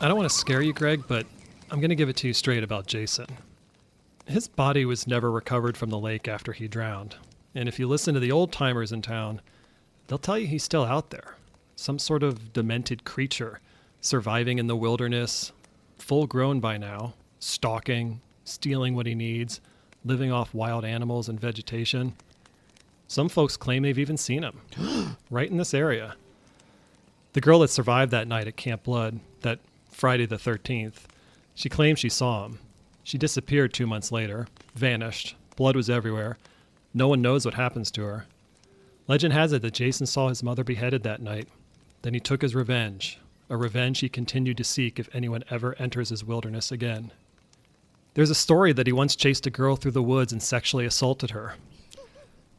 I don't want to scare you, Greg, but I'm going to give it to you straight about Jason. His body was never recovered from the lake after he drowned. And if you listen to the old timers in town, they'll tell you he's still out there. Some sort of demented creature, surviving in the wilderness, full grown by now, stalking, stealing what he needs, living off wild animals and vegetation. Some folks claim they've even seen him, right in this area. The girl that survived that night at Camp Blood, that Friday the 13th, she claims she saw him. She disappeared 2 months later, vanished, blood was everywhere. No one knows what happens to her. Legend has it that Jason saw his mother beheaded that night. Then he took his revenge, a revenge he continued to seek if anyone ever enters his wilderness again. There's a story that he once chased a girl through the woods and sexually assaulted her.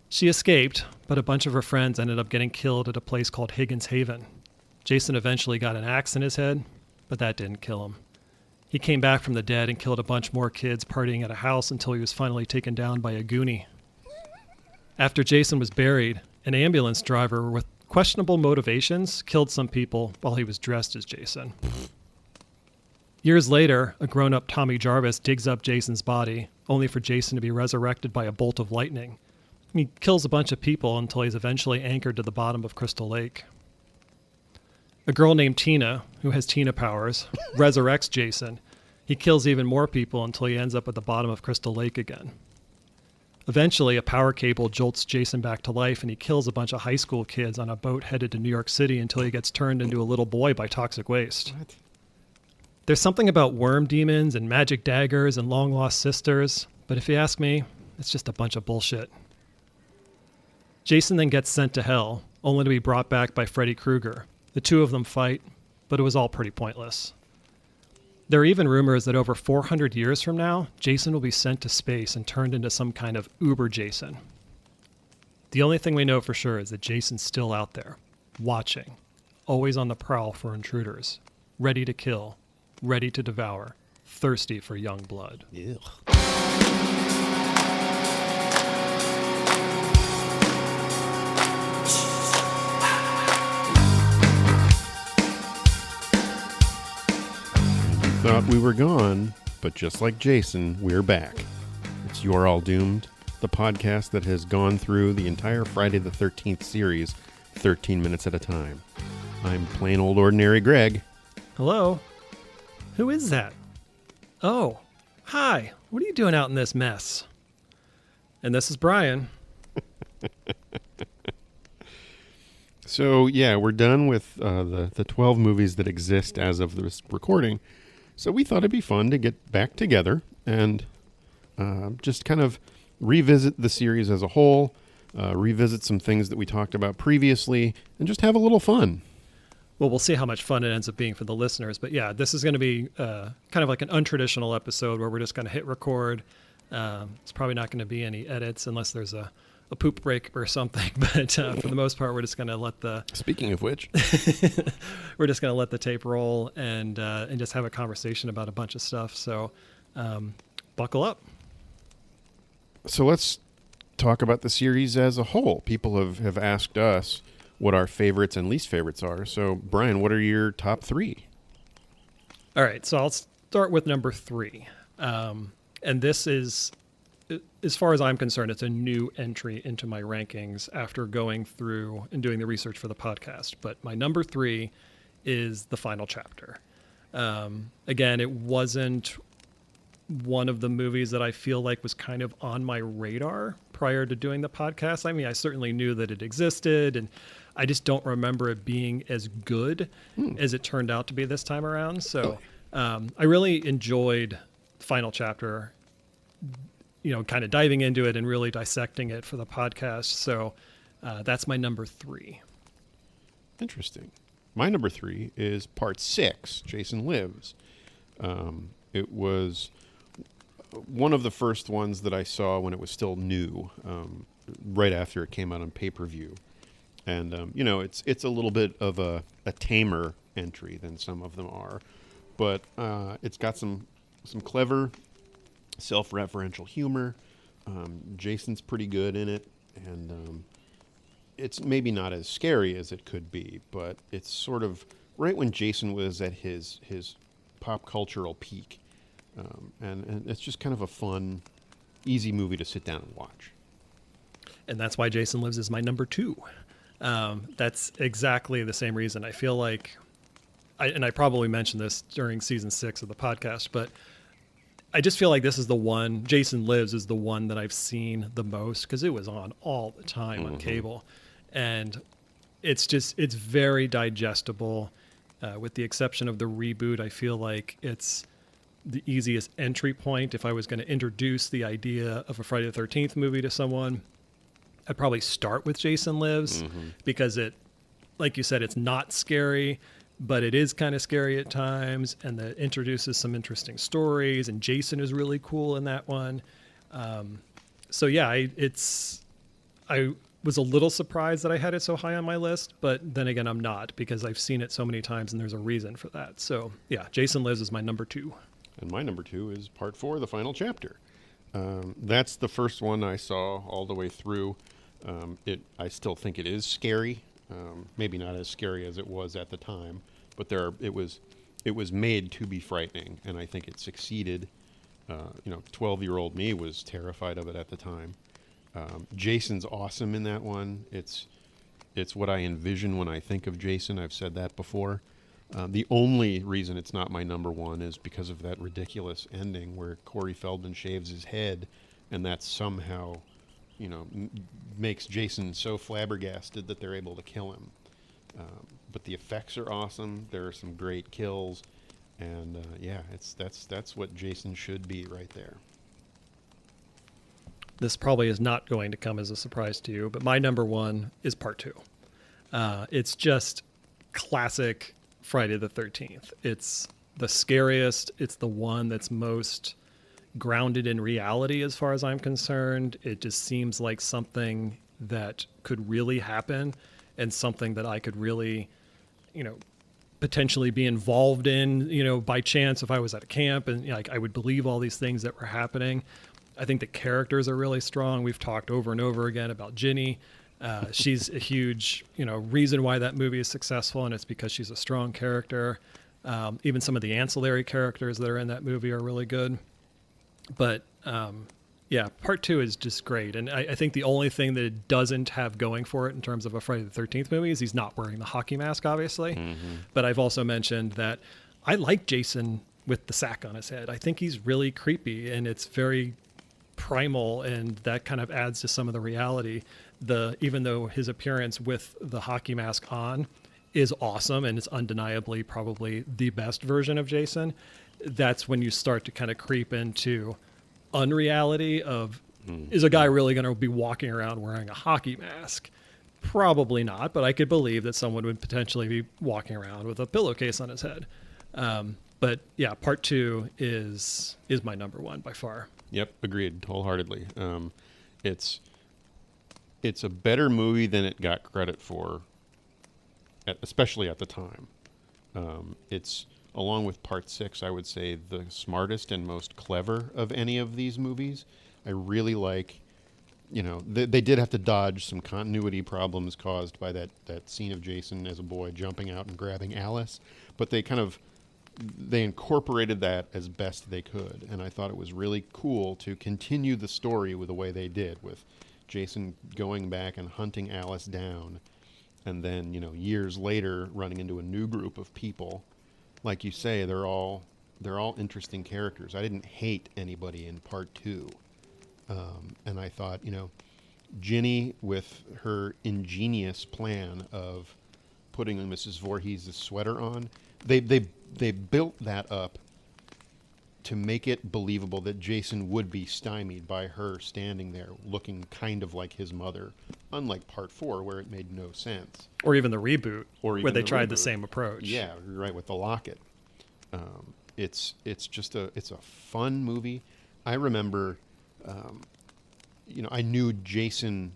She escaped, but a bunch of her friends ended up getting killed at a place called Higgins Haven. Jason eventually got an axe in his head, but that didn't kill him. He came back from the dead and killed a bunch more kids partying at a house until he was finally taken down by a goonie. After Jason was buried, an ambulance driver with questionable motivations killed some people while he was dressed as Jason. Years later, a grown-up Tommy Jarvis digs up Jason's body, only for Jason to be resurrected by a bolt of lightning. He kills a bunch of people until he's eventually anchored to the bottom of Crystal Lake. A girl named Tina, who has Tina powers, resurrects Jason. He kills even more people until he ends up at the bottom of Crystal Lake again. Eventually, a power cable jolts Jason back to life, and he kills a bunch of high school kids on a boat headed to New York City until he gets turned into a little boy by toxic waste. What? There's something about worm demons and magic daggers and long-lost sisters, but if you ask me, it's just a bunch of bullshit. Jason then gets sent to hell, only to be brought back by Freddy Krueger. The two of them fight, but it was all pretty pointless. There are even rumors that over 400 years from now, Jason will be sent to space and turned into some kind of Uber Jason. The only thing we know for sure is that Jason's still out there, watching, always on the prowl for intruders, ready to kill, ready to devour, thirsty for young blood. Ew. Thought we were gone, but just like Jason, we're back. It's You're All Doomed, the podcast that has gone through the entire Friday the 13th series 13 minutes at a time. I'm plain old ordinary Greg. Hello? Who is that? Oh, hi. What are you doing out in this mess? And this is Brian. So, yeah, we're done with the 12 movies that exist as of this recording. So we thought it'd be fun to get back together and just kind of revisit the series as a whole, revisit some things that we talked about previously, and just have a little fun. Well, we'll see how much fun it ends up being for the listeners. But yeah, this is going to be kind of like an untraditional episode where we're just going to hit record. It's probably not going to be any edits unless there's a poop break or something. But for the most part, we're just going to let the... Speaking of which... we're just going to let the tape roll and just have a conversation about a bunch of stuff. So buckle up. So let's talk about the series as a whole. People have asked us what our favorites and least favorites are. So, Brian, what are your top three? All right, so I'll start with number 3. And this is, as far as I'm concerned, it's a new entry into my rankings after going through and doing the research for the podcast. But my number 3 is the final chapter. Again, it wasn't one of the movies that I feel like was kind of on my radar prior to doing the podcast. I mean, I certainly knew that it existed, and I just don't remember it being as good as it turned out to be this time around. So I really enjoyed the final chapter, kind of diving into it and really dissecting it for the podcast. So that's my number 3. Interesting. My number 3 is part 6, Jason Lives. It was one of the first ones that I saw when it was still new, right after it came out on pay-per-view. And, it's a little bit of a tamer entry than some of them are. But it's got some clever self-referential humor. Jason's pretty good in it. And it's maybe not as scary as it could be, but it's sort of right when Jason was at his pop cultural peak, and it's just kind of a fun, easy movie to sit down and watch. And that's why Jason Lives is my number 2. That's exactly the same reason. I feel like, I probably mentioned this during season 6 of the podcast, but I just feel like this is the one, Jason Lives is the one that I've seen the most because it was on all the time on cable. And it's very digestible. With the exception of the reboot, I feel like it's the easiest entry point. If I was going to introduce the idea of a Friday the 13th movie to someone, I'd probably start with Jason Lives because it, like you said, it's not scary, but it is kind of scary at times, and that introduces some interesting stories, and Jason is really cool in that one. So yeah, I was a little surprised that I had it so high on my list, but then again, I'm not, because I've seen it so many times and there's a reason for that. So yeah, Jason Lives is my number 2. And my number 2 is part 4, the final chapter. That's the first one I saw all the way through. I still think it is scary. Maybe not as scary as it was at the time, but it was made to be frightening, and I think it succeeded. 12-year-old me was terrified of it at the time. Jason's awesome in that one. It's what I envision when I think of Jason. I've said that before. The only reason it's not my number 1 is because of that ridiculous ending where Corey Feldman shaves his head, and that somehow, makes Jason so flabbergasted that they're able to kill him. But the effects are awesome. There are some great kills, and that's what Jason should be right there. This probably is not going to come as a surprise to you, but my number 1 is part 2. It's just classic Friday the 13th. It's the scariest. It's the one that's most grounded in reality as far as I'm concerned. It just seems like something that could really happen and something that I could really, potentially be involved in, by chance if I was at a camp, and I would believe all these things that were happening. I think the characters are really strong. We've talked over and over again about Ginny. She's a huge, reason why that movie is successful, and it's because she's a strong character. Even some of the ancillary characters that are in that movie are really good. But part 2 is just great. And I think the only thing that it doesn't have going for it in terms of a Friday the 13th movie is he's not wearing the hockey mask, obviously. But I've also mentioned that I like Jason with the sack on his head. I think he's really creepy, and it's very primal, and that kind of adds to some of the reality. Even though his appearance with the hockey mask on is awesome, and it's undeniably probably the best version of Jason, that's when you start to kind of creep into unreality of, is a guy really going to be walking around wearing a hockey mask? Probably not, but I could believe that someone would potentially be walking around with a pillowcase on his head. But yeah, part 2 is my number 1 by far. Yep, agreed wholeheartedly. It's a better movie than it got credit for, especially at the time. It's, along with part 6, I would say the smartest and most clever of any of these movies. I really like, they did have to dodge some continuity problems caused by that scene of Jason as a boy jumping out and grabbing Alice, but they incorporated that as best they could, and I thought it was really cool to continue the story with the way they did, with Jason going back and hunting Alice down, and then years later running into a new group of people. Like you say, they're all interesting characters. I didn't hate anybody in part 2, and I thought Ginny, with her ingenious plan of putting Mrs. Voorhees' sweater on, they built that up to make it believable that Jason would be stymied by her standing there looking kind of like his mother, unlike part 4 where it made no sense. Or even the reboot, where they tried the same approach. Yeah, right, with the locket. It's a fun movie. I remember, I knew Jason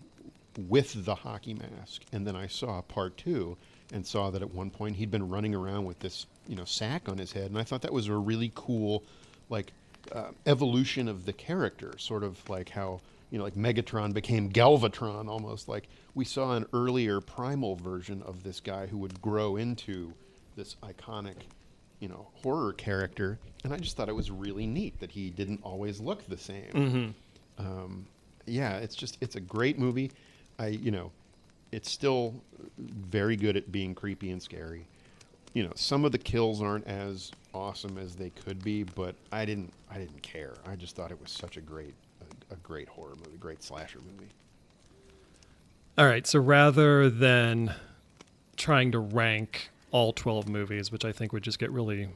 with the hockey mask, and then I saw part 2 and saw that at one point he'd been running around with this, sack on his head, and I thought that was a really cool, evolution of the character, sort of like how, like Megatron became Galvatron, almost like we saw an earlier primal version of this guy who would grow into this iconic, horror character, and I just thought it was really neat that he didn't always look the same. Yeah, it's a great movie. It's still very good at being creepy and scary. Some of the kills aren't as awesome as they could be, but I didn't care. I just thought it was such a great horror movie, great slasher movie. All right, so rather than trying to rank all 12 movies, which I think would just get really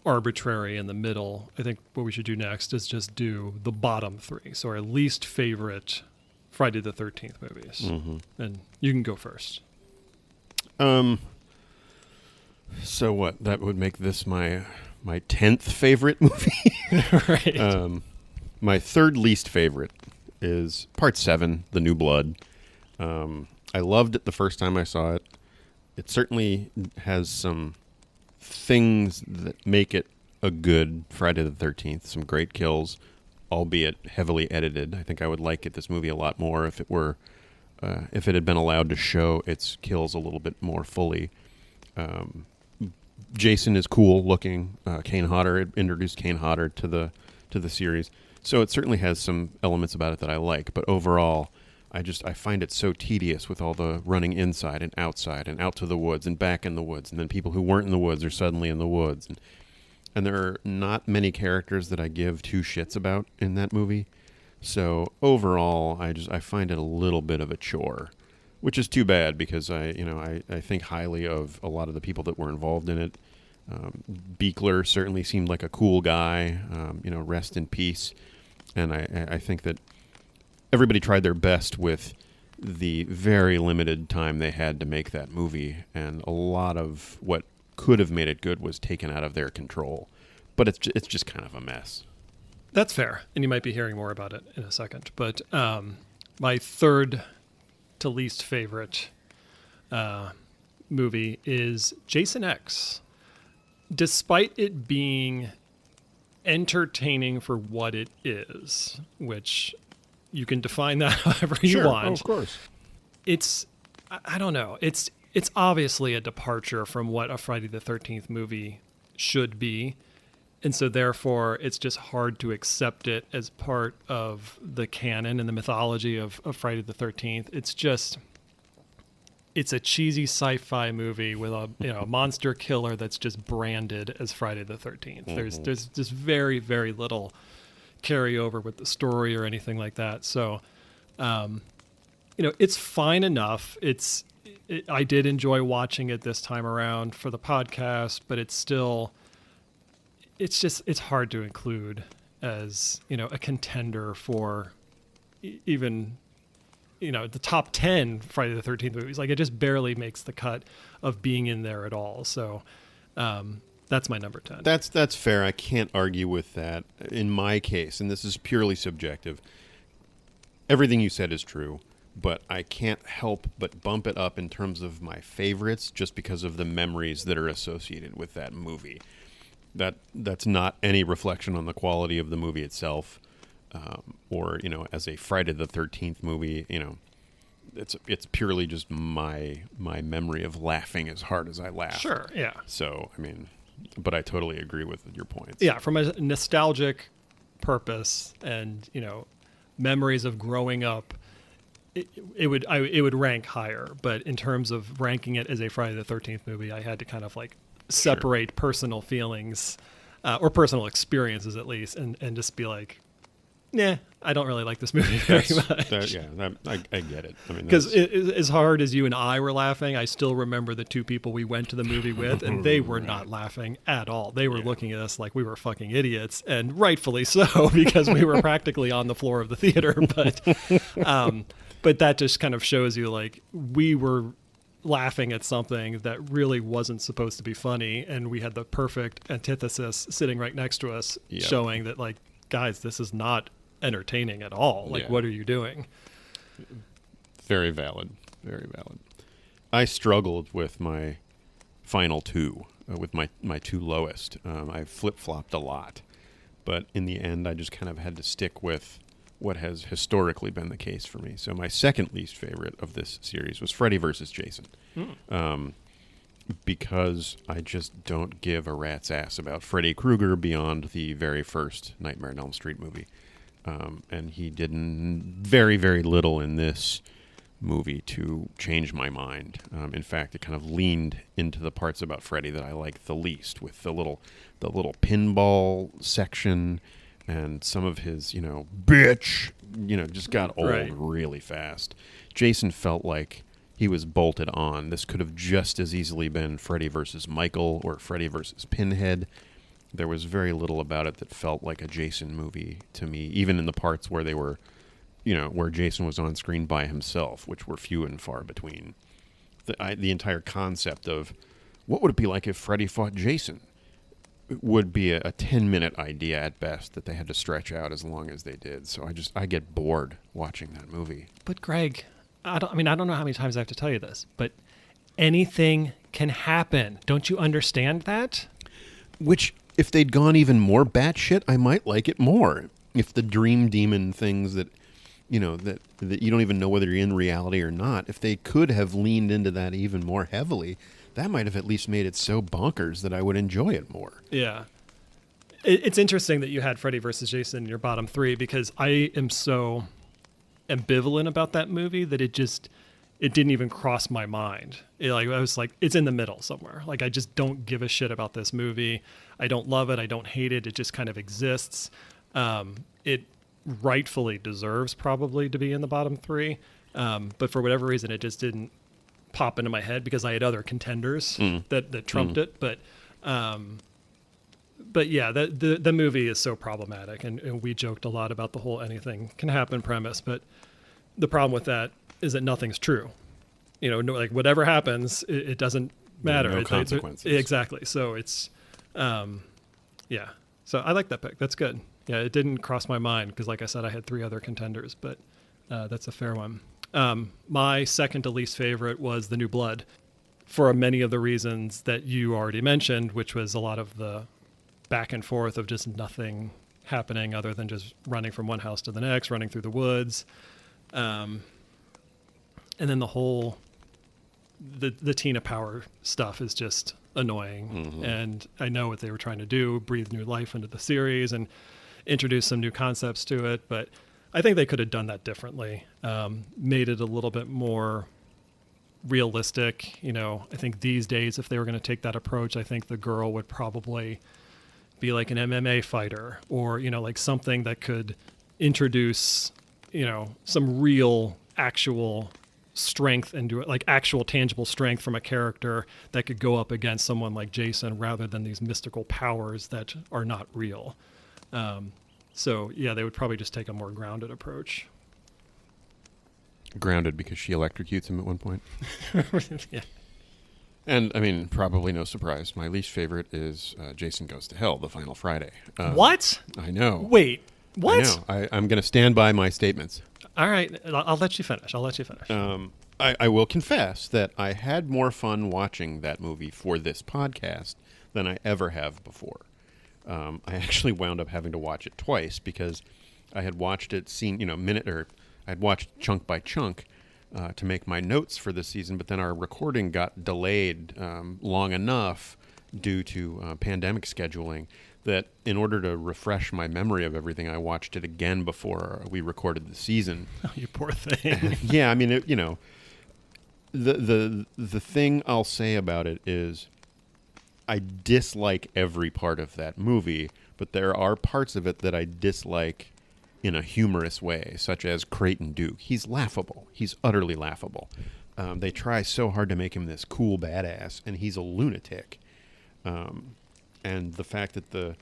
arbitrary in the middle, I think what we should do next is just do the bottom 3. So our least favorite Friday the 13th movies. And you can go first. So what? That would make this my 10th favorite movie. Right. My third least favorite is Part 7, The New Blood. I loved it the first time I saw it. It certainly has some things that make it a good Friday the 13th. Some great kills, albeit heavily edited. I think I would like this movie a lot more if it had been allowed to show its kills a little bit more fully. Jason is cool looking. Kane Hodder, it introduced Kane Hodder to the series, so it certainly has some elements about it that I like. But overall, I find it so tedious with all the running inside and outside and out to the woods and back in the woods, and then people who weren't in the woods are suddenly in the woods, and there are not many characters that I give two shits about in that movie. So overall, I find it a little bit of a chore, which is too bad because I think highly of a lot of the people that were involved in it. Beekler certainly seemed like a cool guy. Rest in peace. And I think that everybody tried their best with the very limited time they had to make that movie, and a lot of what could have made it good was taken out of their control. But it's just kind of a mess. That's fair, and you might be hearing more about it in a second. But my third to least favorite movie is Jason X. Despite it being entertaining for what it is, which you can define that however you want. Of course. I don't know. It's obviously a departure from what a Friday the 13th movie should be. And so therefore it's just hard to accept it as part of the canon and the mythology of Friday the 13th. It's a cheesy sci-fi movie with a monster killer that's just branded as Friday the 13th. Mm-hmm. There's just very, very little carryover with the story or anything like that. So, it's fine enough. I did enjoy watching it this time around for the podcast, but it's hard to include as, a contender for even, the top 10 Friday the 13th movies. Like, it just barely makes the cut of being in there at all. So, that's my number 10. That's fair. I can't argue with that. In my case, and this is purely subjective, everything you said is true, but I can't help but bump it up in terms of my favorites just because of the memories that are associated with that movie. That's not any reflection on the quality of the movie itself, or as a Friday the 13th movie. It's purely just my memory of laughing as hard as I laughed. Sure, yeah. So but I totally agree with your points. Yeah, from a nostalgic purpose and memories of growing up, it would rank higher. But in terms of ranking it as a Friday the 13th movie, I had to kind of like separate personal feelings or personal experiences at least, and just be like, nah, I don't really like this movie very much. I get it. Because as hard as you and I were laughing, I still remember the two people we went to the movie with, and they were not laughing at all. They were looking at us like we were fucking idiots, and rightfully so, because we were practically on the floor of the theater. But that just kind of shows you, like, we were laughing at something that really wasn't supposed to be funny, and we had the perfect antithesis sitting right next to us, showing that, like, guys, this is not entertaining at all. Like, what are you doing? Very valid. Very valid. I struggled with my final two, with my two lowest. I flip-flopped a lot. But in the end, I just kind of had to stick with what has historically been the case for me. So my second least favorite of this series was Freddy vs. Jason. because I just don't give a rat's ass about Freddy Krueger beyond the very first Nightmare on Elm Street movie. And he did very, very little in this movie to change my mind. In fact, it kind of leaned into the parts about Freddy that I liked the least, with the little pinball section and some of his, bitch, just got old Right. really fast. Jason felt like he was bolted on. This could have just as easily been Freddy versus Michael or Freddy versus Pinhead. There was very little about it that felt like a Jason movie to me, even in the parts where they were, where Jason was on screen by himself, which were few and far between. The entire concept of what would it be like if Freddy fought Jason would be a 10-minute idea at best that they had to stretch out as long as they did. So I get bored watching that movie. But Greg, I don't know how many times I have to tell you this, but anything can happen. Don't you understand that? Which, if they'd gone even more batshit, I might like it more. If the dream demon things that, that you don't even know whether you're in reality or not, if they could have leaned into that even more heavily, that might have at least made it so bonkers that I would enjoy it more. Yeah. It's interesting that you had Freddy versus Jason in your bottom three, because I am so ambivalent about that movie that it didn't even cross my mind. I was like, it's in the middle somewhere. Like, I just don't give a shit about this movie. I don't love it. I don't hate it. It just kind of exists. It rightfully deserves probably to be in the bottom three. But for whatever reason, it just didn't pop into my head because I had other contenders that trumped it. But yeah, the movie is so problematic, and we joked a lot about the whole anything can happen premise. But the problem with that is that nothing's true. Like whatever happens, it doesn't matter. No consequences. Exactly. So it's, yeah. So I like that pick. That's good. Yeah, it didn't cross my mind because, like I said, I had three other contenders, but that's a fair one. My second to least favorite was The New Blood, for many of the reasons that you already mentioned, which was a lot of the back and forth of just nothing happening other than just running from one house to the next, running through the woods. And then the whole, the Tina Power stuff is just annoying. Mm-hmm. And I know what they were trying to do, breathe new life into the series and introduce some new concepts to it. But I think they could have done that differently, made it a little bit more realistic. I think these days, if they were going to take that approach, I think the girl would probably be like an MMA fighter, or, like something that could introduce, some real actual strength into it, like actual tangible strength from a character that could go up against someone like Jason, rather than these mystical powers that are not real. So yeah, they would probably just take a more grounded approach. Grounded because she electrocutes him at one point. Yeah. And, I mean, probably no surprise, my least favorite is Jason Goes to Hell, The Final Friday. What? I know. Wait, what? I know. I'm going to stand by my statements. All right, I'll let you finish. I will confess that I had more fun watching that movie for this podcast than I ever have before. I actually wound up having to watch it twice because I had watched it, I'd watched chunk by chunk to make my notes for this season, but then our recording got delayed long enough due to pandemic scheduling that in order to refresh my memory of everything, I watched it again before we recorded the season. Oh, you poor thing. Yeah, I mean, the thing I'll say about it is I dislike every part of that movie, but there are parts of it that I dislike in a humorous way, such as Creighton Duke. He's laughable. He's utterly laughable. They try so hard to make him this cool badass, and he's a lunatic. And the fact that the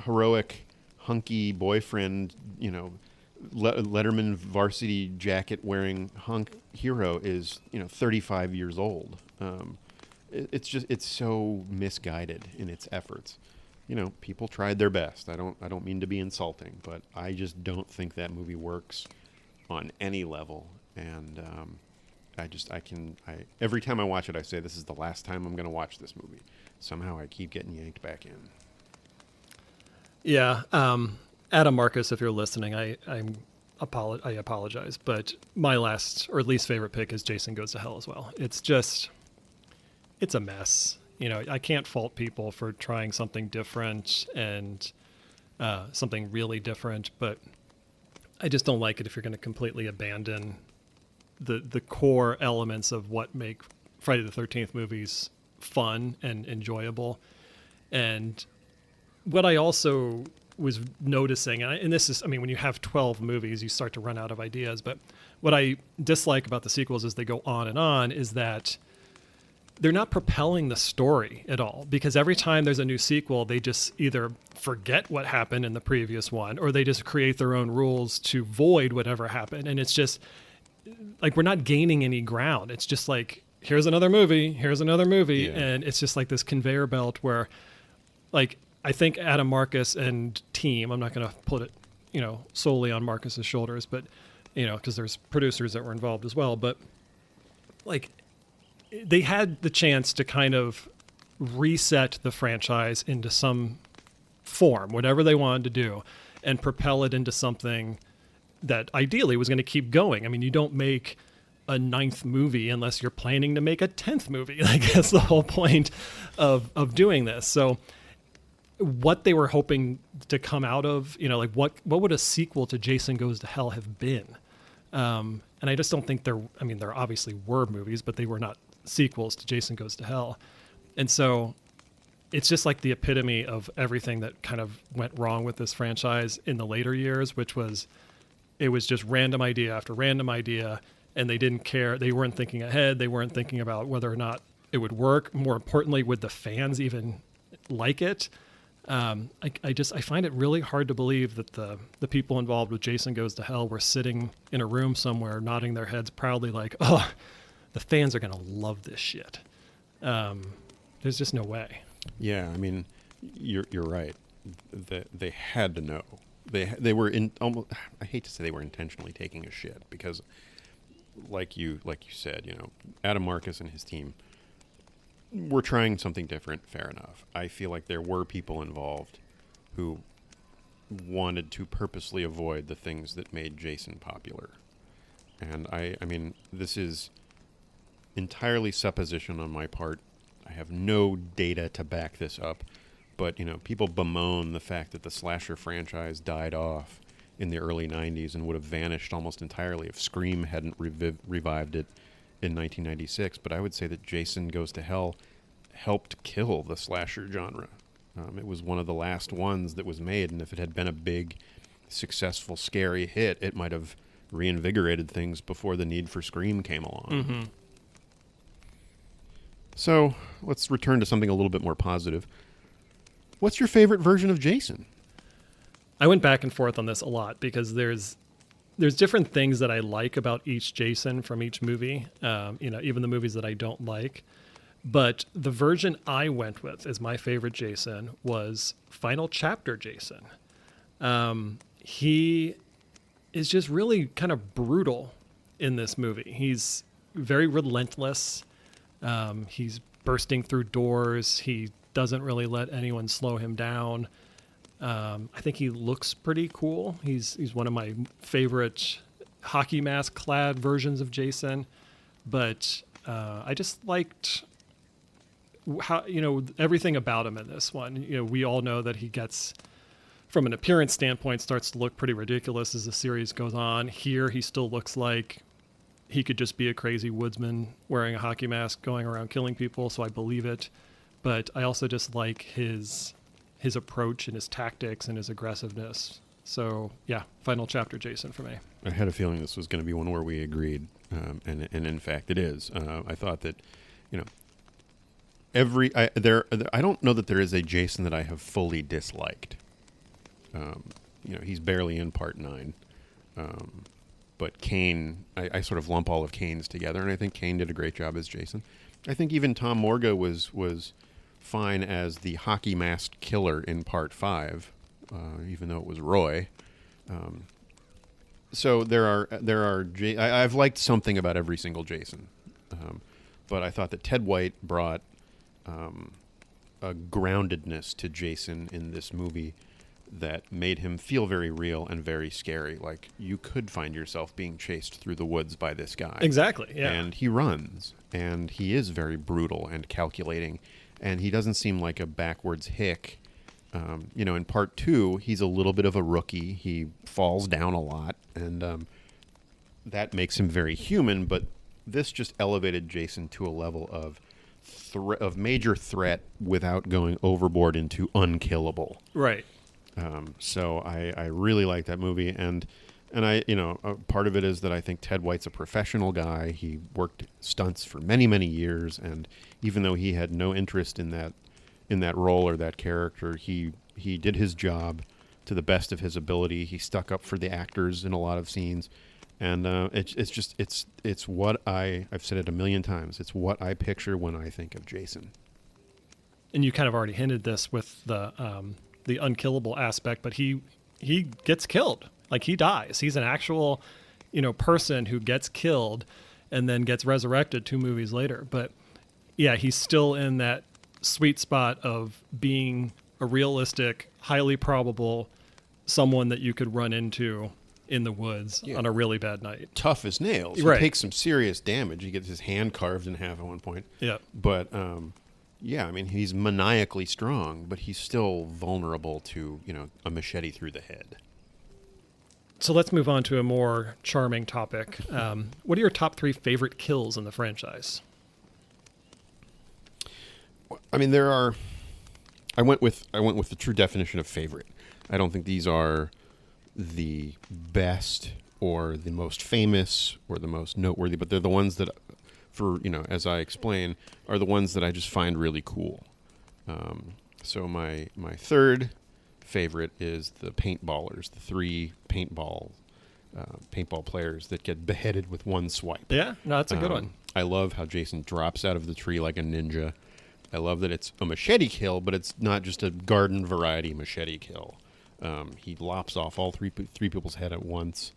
heroic, hunky boyfriend, Letterman varsity jacket wearing hunk hero is 35 years old. It's so misguided in its efforts. People tried their best. I don't mean to be insulting, but I just don't think that movie works on any level. And every time I watch it, I say this is the last time I'm going to watch this movie. Somehow I keep getting yanked back in. Yeah, Adam Marcus, if you're listening, I apologize, but my last or least favorite pick is Jason Goes to Hell as well. It's it's a mess. You know, I can't fault people for trying something different and something really different, but I just don't like it if you're going to completely abandon the core elements of what make Friday the 13th movies fun and enjoyable. And what I also was noticing, and this is, I mean, when you have 12 movies, you start to run out of ideas. But what I dislike about the sequels as they go on, is that they're not propelling the story at all, because every time there's a new sequel, they just either forget what happened in the previous one, or they just create their own rules to void whatever happened. And it's just like, we're not gaining any ground. It's just like, here's another movie, Yeah. and it's just like this conveyor belt where, like, I think Adam Marcus and team, I'm not going to put it, solely on Marcus's shoulders, but, because there's producers that were involved as well. But, like, they had the chance to kind of reset the franchise into some form, whatever they wanted to do, and propel it into something that ideally was going to keep going. I mean, you don't make a 9th movie unless you're planning to make a 10th movie. Like, that's the whole point of doing this. So what they were hoping to come out of, like what would a sequel to Jason Goes to Hell have been? And I just don't think there obviously were movies, but they were not sequels to Jason Goes to Hell. And so it's just like the epitome of everything that kind of went wrong with this franchise in the later years, which was, it was just random idea after random idea, and they didn't care. They weren't thinking ahead. They weren't thinking about whether or not it would work. More importantly, would the fans even like it? I find it really hard to believe that the people involved with Jason Goes to Hell were sitting in a room somewhere nodding their heads proudly like, oh, the fans are going to love this shit. There's just no way. Yeah, I mean, you're right. They had to know. They were in almost. I hate to say they were intentionally taking a shit, because, like you said, Adam Marcus and his team were trying something different. Fair enough. I feel like there were people involved who wanted to purposely avoid the things that made Jason popular, and I mean, this is entirely supposition on my part. I have no data to back this up, but people bemoan the fact that the slasher franchise died off in the early 90s and would have vanished almost entirely if Scream hadn't revived it in 1996. But I would say that Jason Goes to Hell helped kill the slasher genre. It was one of the last ones that was made, and if it had been a big, successful, scary hit, it might have reinvigorated things before the need for Scream came along. Mm-hmm. So let's return to something a little bit more positive. What's your favorite version of Jason? I went back and forth on this a lot, because there's different things that I like about each Jason from each movie, even the movies that I don't like. But the version I went with as my favorite Jason was Final Chapter Jason. He is just really kind of brutal in this movie. He's very relentless. He's bursting through doors. He doesn't really let anyone slow him down. I think he looks pretty cool. He's one of my favorite hockey mask clad versions of Jason. But I just liked how, everything about him in this one. We all know that he gets, from an appearance standpoint, starts to look pretty ridiculous as the series goes on. Here, he still looks like he could just be a crazy woodsman wearing a hockey mask going around killing people, so I believe it. But I also just like his approach and his tactics and his aggressiveness. So, yeah, Final Chapter Jason for me. I had a feeling this was going to be one where we agreed, and in fact it is. I thought that, I don't know that there is a Jason that I have fully disliked. He's barely in Part 9. But Kane, I sort of lump all of Kane's together, and I think Kane did a great job as Jason. I think even Tom Morga was fine as the hockey masked killer in Part 5, even though it was Roy. So I've liked something about every single Jason, but I thought that Ted White brought a groundedness to Jason in this movie that made him feel very real and very scary. Like, you could find yourself being chased through the woods by this guy. Exactly, yeah. And he runs, and he is very brutal and calculating, and he doesn't seem like a backwards hick. In part 2, he's a little bit of a rookie. He falls down a lot, and that makes him very human, but this just elevated Jason to a level of major threat without going overboard into unkillable. Right. So I really like that movie, and part of it is that I think Ted White's a professional guy. He worked stunts for many, many years, and even though he had no interest in that role or that character, he did his job to the best of his ability. He stuck up for the actors in a lot of scenes, and it's what I've said it a million times. It's what I picture when I think of Jason. And you kind of already hinted this with the unkillable aspect, but he gets killed. Like, he dies. He's an actual, person who gets killed and then gets resurrected 2 movies later. But yeah, he's still in that sweet spot of being a realistic, highly probable someone that you could run into in the woods on a really bad night. Tough as nails. Right. He takes some serious damage. He gets his hand carved in half at one point. Yeah. But he's maniacally strong, but he's still vulnerable to, a machete through the head. So let's move on to a more charming topic. What are your top 3 favorite kills in the franchise? I mean, there are. I went with the true definition of favorite. I don't think these are the best or the most famous or the most noteworthy, but they're the ones that, as I explain, are the ones that I just find really cool. So my third favorite is the paintballers, the 3 paintball players that get beheaded with one swipe. Yeah, no, that's a good one. I love how Jason drops out of the tree like a ninja. I love that it's a machete kill, but it's not just a garden variety machete kill. He lops off all three people's head at once.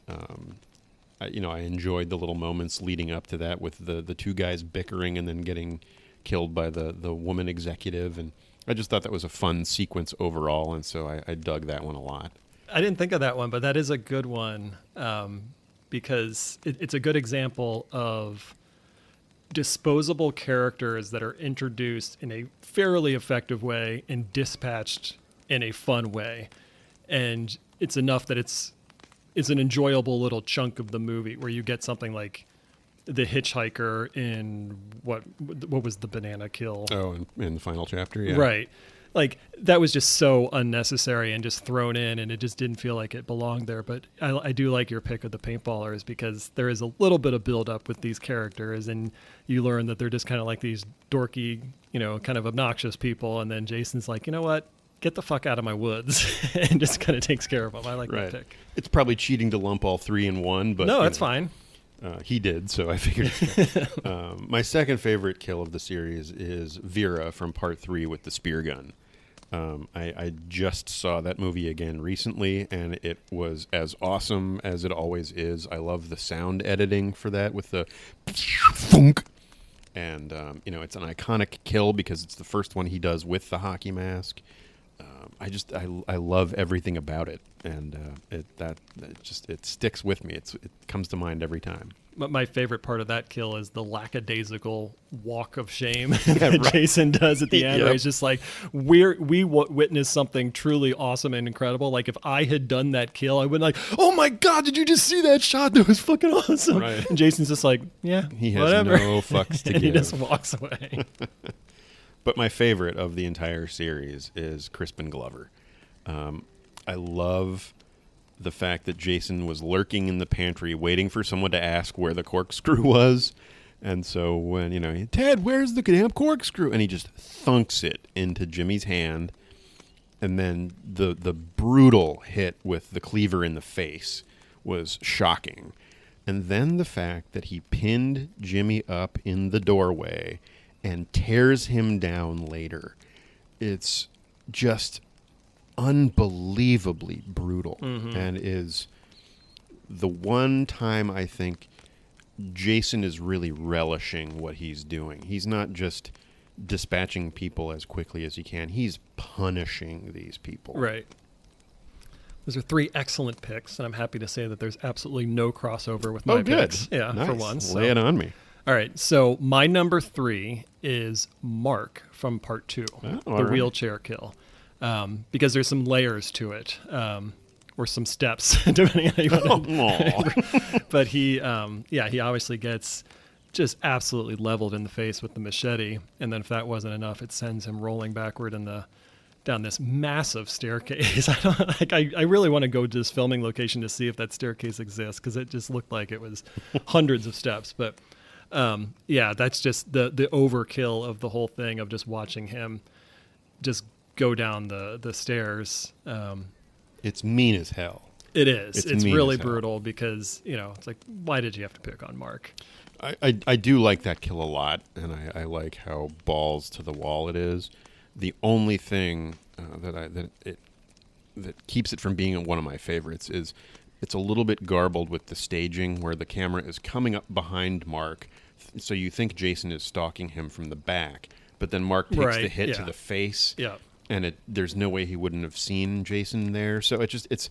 I enjoyed the little moments leading up to that with the 2 guys bickering and then getting killed by the woman executive, and I just thought that was a fun sequence overall, and so I dug that one a lot. I didn't think of that one, but that is a good one, because it's a good example of disposable characters that are introduced in a fairly effective way and dispatched in a fun way. And it's enough that it's an enjoyable little chunk of the movie where you get something like the hitchhiker in what was the banana kill? Oh, in the final chapter, yeah. Right. Like, that was just so unnecessary and just thrown in, and it just didn't feel like it belonged there. But I do like your pick of the paintballers, because there is a little bit of build-up with these characters, and you learn that they're just kind of like these dorky, kind of obnoxious people, and then Jason's like, you know what? Get the fuck out of my woods, and just kind of takes care of them. I like that pick. It's probably cheating to lump all 3 in one, but no, that's fine. He did, so I figured. My second favorite kill of the series is Vera from part 3 with the spear gun. I just saw that movie again recently, and it was as awesome as it always is. I love the sound editing for that with the thunk. And, it's an iconic kill because it's the first one he does with the hockey mask. I love everything about it, and it sticks with me. It comes to mind every time. But my favorite part of that kill is the lackadaisical walk of shame Yeah, that right. Jason does at the end. Yep. Where he's just like, we witnessed something truly awesome and incredible. Like, if I had done that kill, I would like, oh my god, did you just see that shot? That was fucking awesome. Right. And Jason's just like, yeah, He has whatever. no fucks to And he give. just walks away. But my favorite of the entire series is Crispin Glover. I love the fact that Jason was lurking in the pantry waiting for someone to ask where the corkscrew was. And so when, Ted, where's the damn corkscrew? And he just thunks it into Jimmy's hand. And then the brutal hit with the cleaver in the face was shocking. And then the fact that he pinned Jimmy up in the doorway and tears him down later. It's just unbelievably brutal, and is the one time I think Jason is really relishing what he's doing. He's not just dispatching people as quickly as he can. He's punishing these people. Right. Those are 3 excellent picks, and I'm happy to say that there's absolutely no crossover with my Oh, good. picks. Yeah, Nice. for once. Lay it on me. All right, so my number 3 is Mark from Part 2, Oh, the all right. wheelchair kill, because there's some layers to it, or some steps, depending on how you want to. Aw. But he obviously gets just absolutely leveled in the face with the machete, and then if that wasn't enough, it sends him rolling backward down this massive staircase. I really want to go to this filming location to see if that staircase exists, because it just looked like it was hundreds of steps. But that's just the overkill of the whole thing, of just watching him just go down the stairs. It's mean as hell. It is. It's mean really as hell. brutal, because it's like, why did you have to pick on Mark? I do like that kill a lot, and I like how balls to the wall it is. The only thing that keeps it from being one of my favorites is it's a little bit garbled with the staging, where the camera is coming up behind Mark, so you think Jason is stalking him from the back, but then Mark takes the hit to the face, and there's no way he wouldn't have seen Jason there. So it's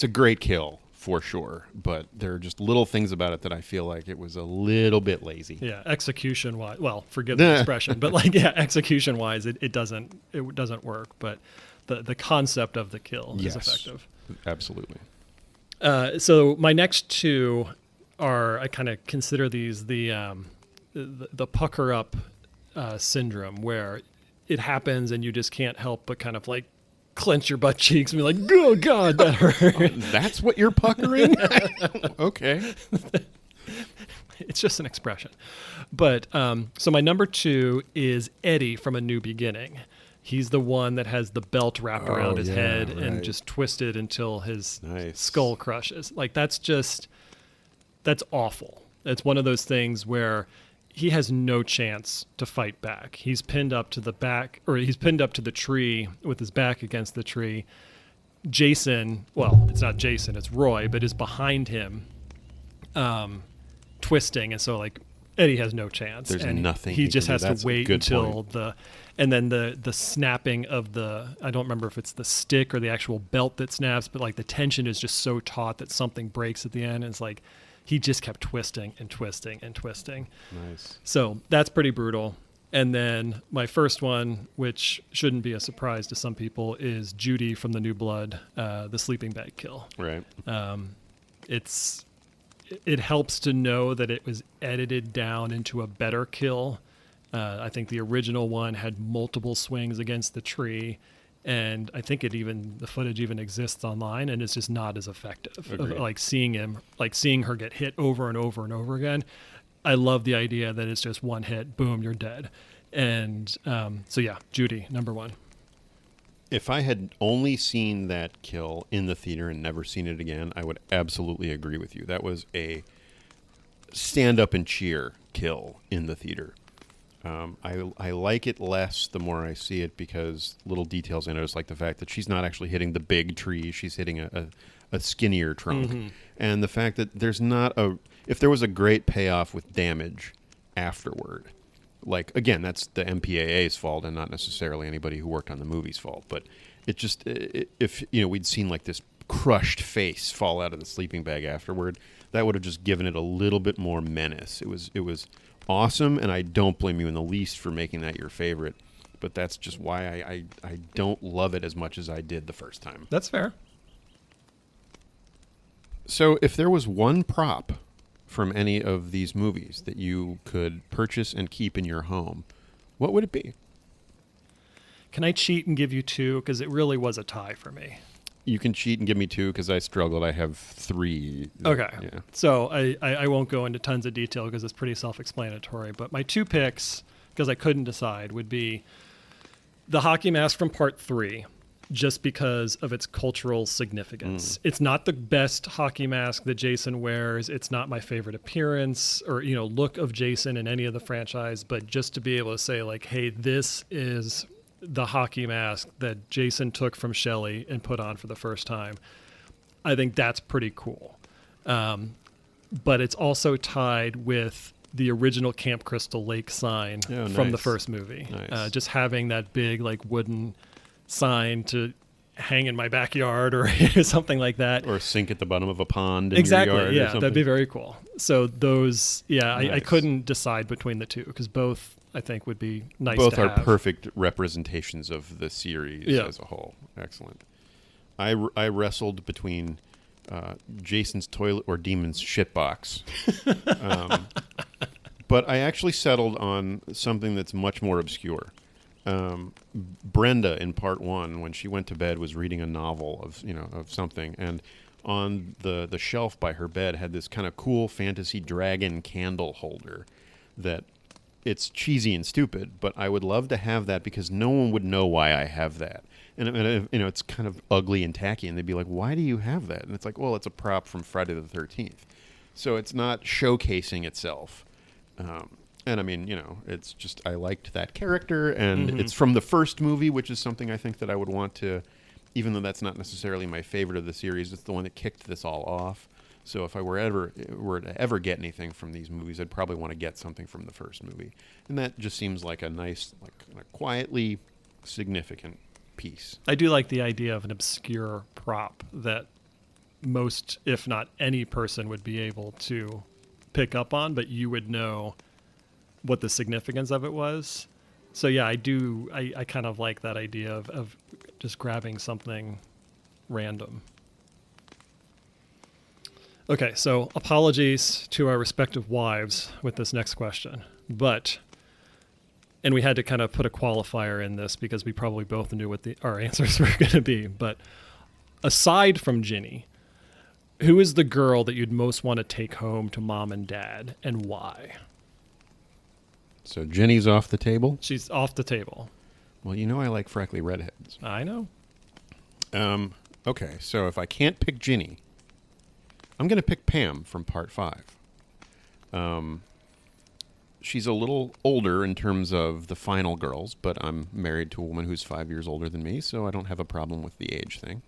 a great kill for sure, but there are just little things about it that I feel like it was a little bit lazy. Yeah, execution wise, well, forgive the expression, but execution wise, it doesn't work. But the concept of the kill is effective. Absolutely. So my next 2 are, I kind of consider these the pucker up syndrome, where it happens and you just can't help but kind of like clench your butt cheeks and be like, oh God, that hurt. That's what you're puckering? Okay. It's just an expression. But so my number 2 is Eddie from A New Beginning. He's the one that has the belt wrapped around his head and just twisted until his skull crushes. Like, that's awful. It's one of those things where he has no chance to fight back. He's pinned up to the back, or he's pinned up to the tree with his back against the tree. Jason, well, it's not Jason, it's Roy, but is behind him, twisting. And so, like, Eddie has no chance. There's and nothing he just can has do. That's to a wait good until point. and then the snapping of I don't remember if it's the stick or the actual belt that snaps, but like the tension is just so taut that something breaks at the end. And it's like, he just kept twisting and twisting and twisting. Nice. So that's pretty brutal. And then my first one, which shouldn't be a surprise to some people, is Judy from The New Blood, the sleeping bag kill. Right. It helps to know that it was edited down into a better kill. I think the original one had multiple swings against the tree, and I think the footage even exists online, and it's just not as effective. Like seeing her get hit over and over and over again. I love the idea that it's just one hit, boom, you're dead. And Judy, number 1. If I had only seen that kill in the theater and never seen it again, I would absolutely agree with you. That was a stand up and cheer kill in the theater. I like it less the more I see it, because little details I notice, like the fact that she's not actually hitting the big tree, she's hitting a skinnier trunk. Mm-hmm. And the fact that if there was a great payoff with damage afterward, like, again, that's the MPAA's fault and not necessarily anybody who worked on the movie's fault, but if we'd seen like this crushed face fall out of the sleeping bag afterward, that would have just given it a little bit more menace. It was awesome, and I don't blame you in the least for making that your favorite, but that's just why I don't love it as much as I did the first time. That's fair. So if there was one prop from any of these movies that you could purchase and keep in your home, what would it be? Can I cheat and give you 2? Because it really was a tie for me. You can cheat and give me 2 because I struggled. I have 3. Okay. Yeah. So I won't go into tons of detail because it's pretty self-explanatory. But my 2 picks, because I couldn't decide, would be the hockey mask from Part 3, just because of its cultural significance. It's not the best hockey mask that Jason wears. It's not my favorite appearance or look of Jason in any of the franchise. But just to be able to say, like, hey, this is the hockey mask that Jason took from Shelley and put on for the first time, I think that's pretty cool. But it's also tied with the original Camp Crystal Lake sign from the first movie. Nice. Just having that big, like, wooden sign to hang in my backyard or something like that. Or sink at the bottom of a pond in Exactly. your yard. Yeah, or something. that'd be very cool. So those, I Nice. couldn't decide between the two because both I think would be nice. Both to are have. perfect representations of the series Yeah. as a whole. Excellent. I wrestled between Jason's toilet or Demon's shitbox. But I actually settled on something that's much more obscure. Brenda in part 1, when she went to bed, was reading a novel of something, and on the shelf by her bed had this kind of cool fantasy dragon candle holder that it's cheesy and stupid, but I would love to have that because no one would know why I have that. And it's kind of ugly and tacky, and they'd be like, "Why do you have that?" And it's like, well, it's a prop from Friday the 13th. So it's not showcasing itself. And I mean, it's just I liked that character, and it's from the first movie, which is something I think that I would want to, even though that's not necessarily my favorite of the series, it's the one that kicked this all off. So if I were to ever get anything from these movies, I'd probably want to get something from the first movie, and that just seems like a nice, like a quietly significant piece. I do like the idea of an obscure prop that most, if not any person, would be able to pick up on, but you would know what the significance of it was. So yeah, I kind of like that idea of just grabbing something random. Okay, so apologies to our respective wives with this next question, and we had to kind of put a qualifier in this because we probably both knew what our answers were going to be. But aside from Ginny, who is the girl that you'd most want to take home to mom and dad, and why? So Jenny's off the table? She's off the table. Well, I like freckly redheads. I know. Okay, so if I can't pick Ginny, I'm going to pick Pam from part 5. She's a little older in terms of the final girls, but I'm married to a woman who's 5 years older than me, so I don't have a problem with the age thing.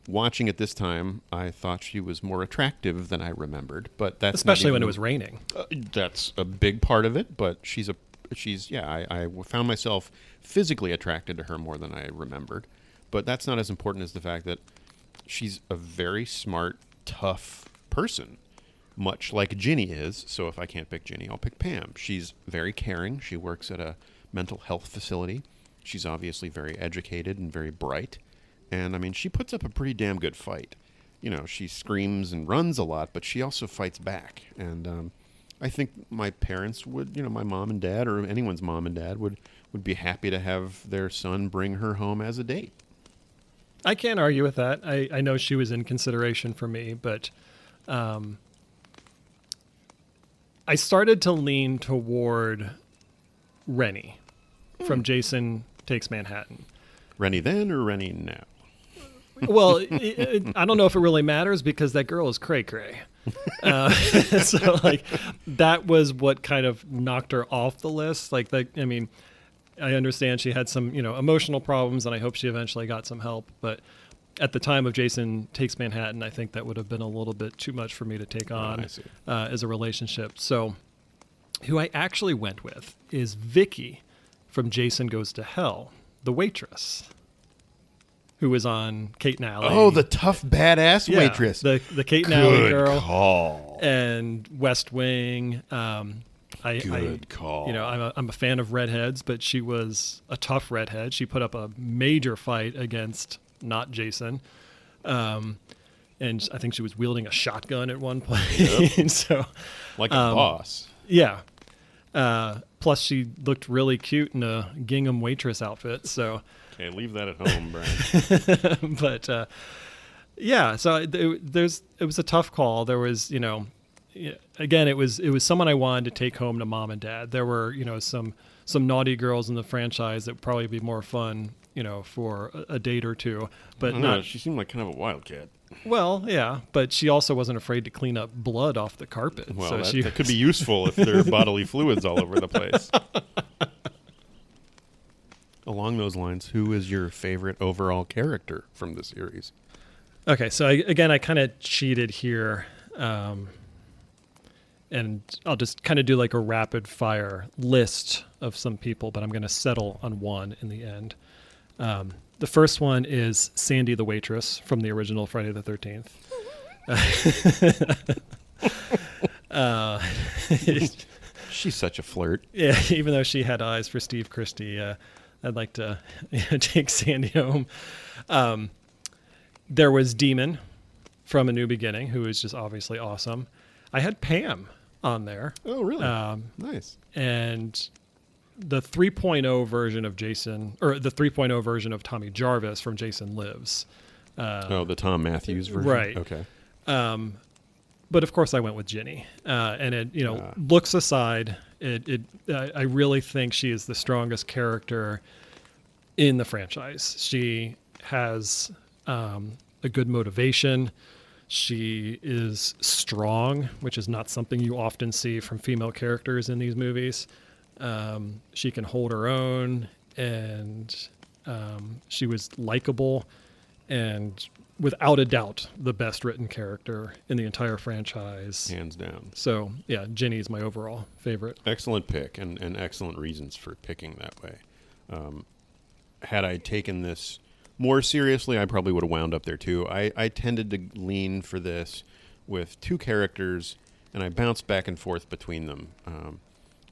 Watching it this time, I thought she was more attractive than I remembered, but that's Especially when it was raining. That's a big part of it, but I found myself physically attracted to her more than I remembered, but that's not as important as the fact that she's a very smart, tough person, much like Ginny is. So if I can't pick Ginny, I'll pick Pam. She's very caring. She works at a mental health facility. She's obviously very educated and very bright. And, I mean, she puts up a pretty damn good fight. She screams and runs a lot, but she also fights back. And I think my parents would, my mom and dad, or anyone's mom and dad, would be happy to have their son bring her home as a date. I can't argue with that. I know she was in consideration for me, but I started to lean toward Rennie from Jason Takes Manhattan. Rennie then or Rennie now? Well, I don't know if it really matters because that girl is cray-cray. So, that was what kind of knocked her off the list. I understand she had some, emotional problems, and I hope she eventually got some help. But at the time of Jason Takes Manhattan, I think that would have been a little bit too much for me to take on as a relationship. So who I actually went with is Vicky from Jason Goes to Hell, the waitress, who was on Kate and Alley. Oh, the tough, badass waitress. The Kate and Alley girl. Good call. And West Wing. Good call. I'm a fan of redheads, but she was a tough redhead. She put up a major fight against not Jason. And I think she was wielding a shotgun at one point. Yep. So, like a boss. Yeah. Plus, she looked really cute in a gingham waitress outfit. So, okay, leave that at home, Brian. But so it was a tough call. There was, again, it was someone I wanted to take home to mom and dad. There were, some naughty girls in the franchise that would probably be more fun, for a date or two. But not. She seemed like kind of a wildcat. Well, yeah, but she also wasn't afraid to clean up blood off the carpet. Well, so that could be useful if there are bodily fluids all over the place. Along those lines, who is your favorite overall character from the series? Okay, so I kind of cheated here, and I'll just kind of do like a rapid fire list of some people, but I'm going to settle on one in the end. The first one is Sandy the waitress from the original Friday the 13th. She's such a flirt. Yeah, even though she had eyes for Steve Christie, I'd like to take Sandy home. There was Demon from A New Beginning, who is just obviously awesome. I had Pam on there. Oh, really? Nice. And the 3.0 version of Jason, or the 3.0 version of Tommy Jarvis from Jason Lives. The Tom Matthews version? Right. Okay. But of course I went with Ginny. And it, looks aside, I really think she is the strongest character in the franchise. She has a good motivation. She is strong, which is not something you often see from female characters in these movies. She can hold her own, and she was likable, and without a doubt, the best written character in the entire franchise. Hands down. So, yeah, Ginny is my overall favorite. Excellent pick, and excellent reasons for picking that way. Had I taken this more seriously, I probably would have wound up there too. I tended to lean for this with two characters, and I bounced back and forth between them.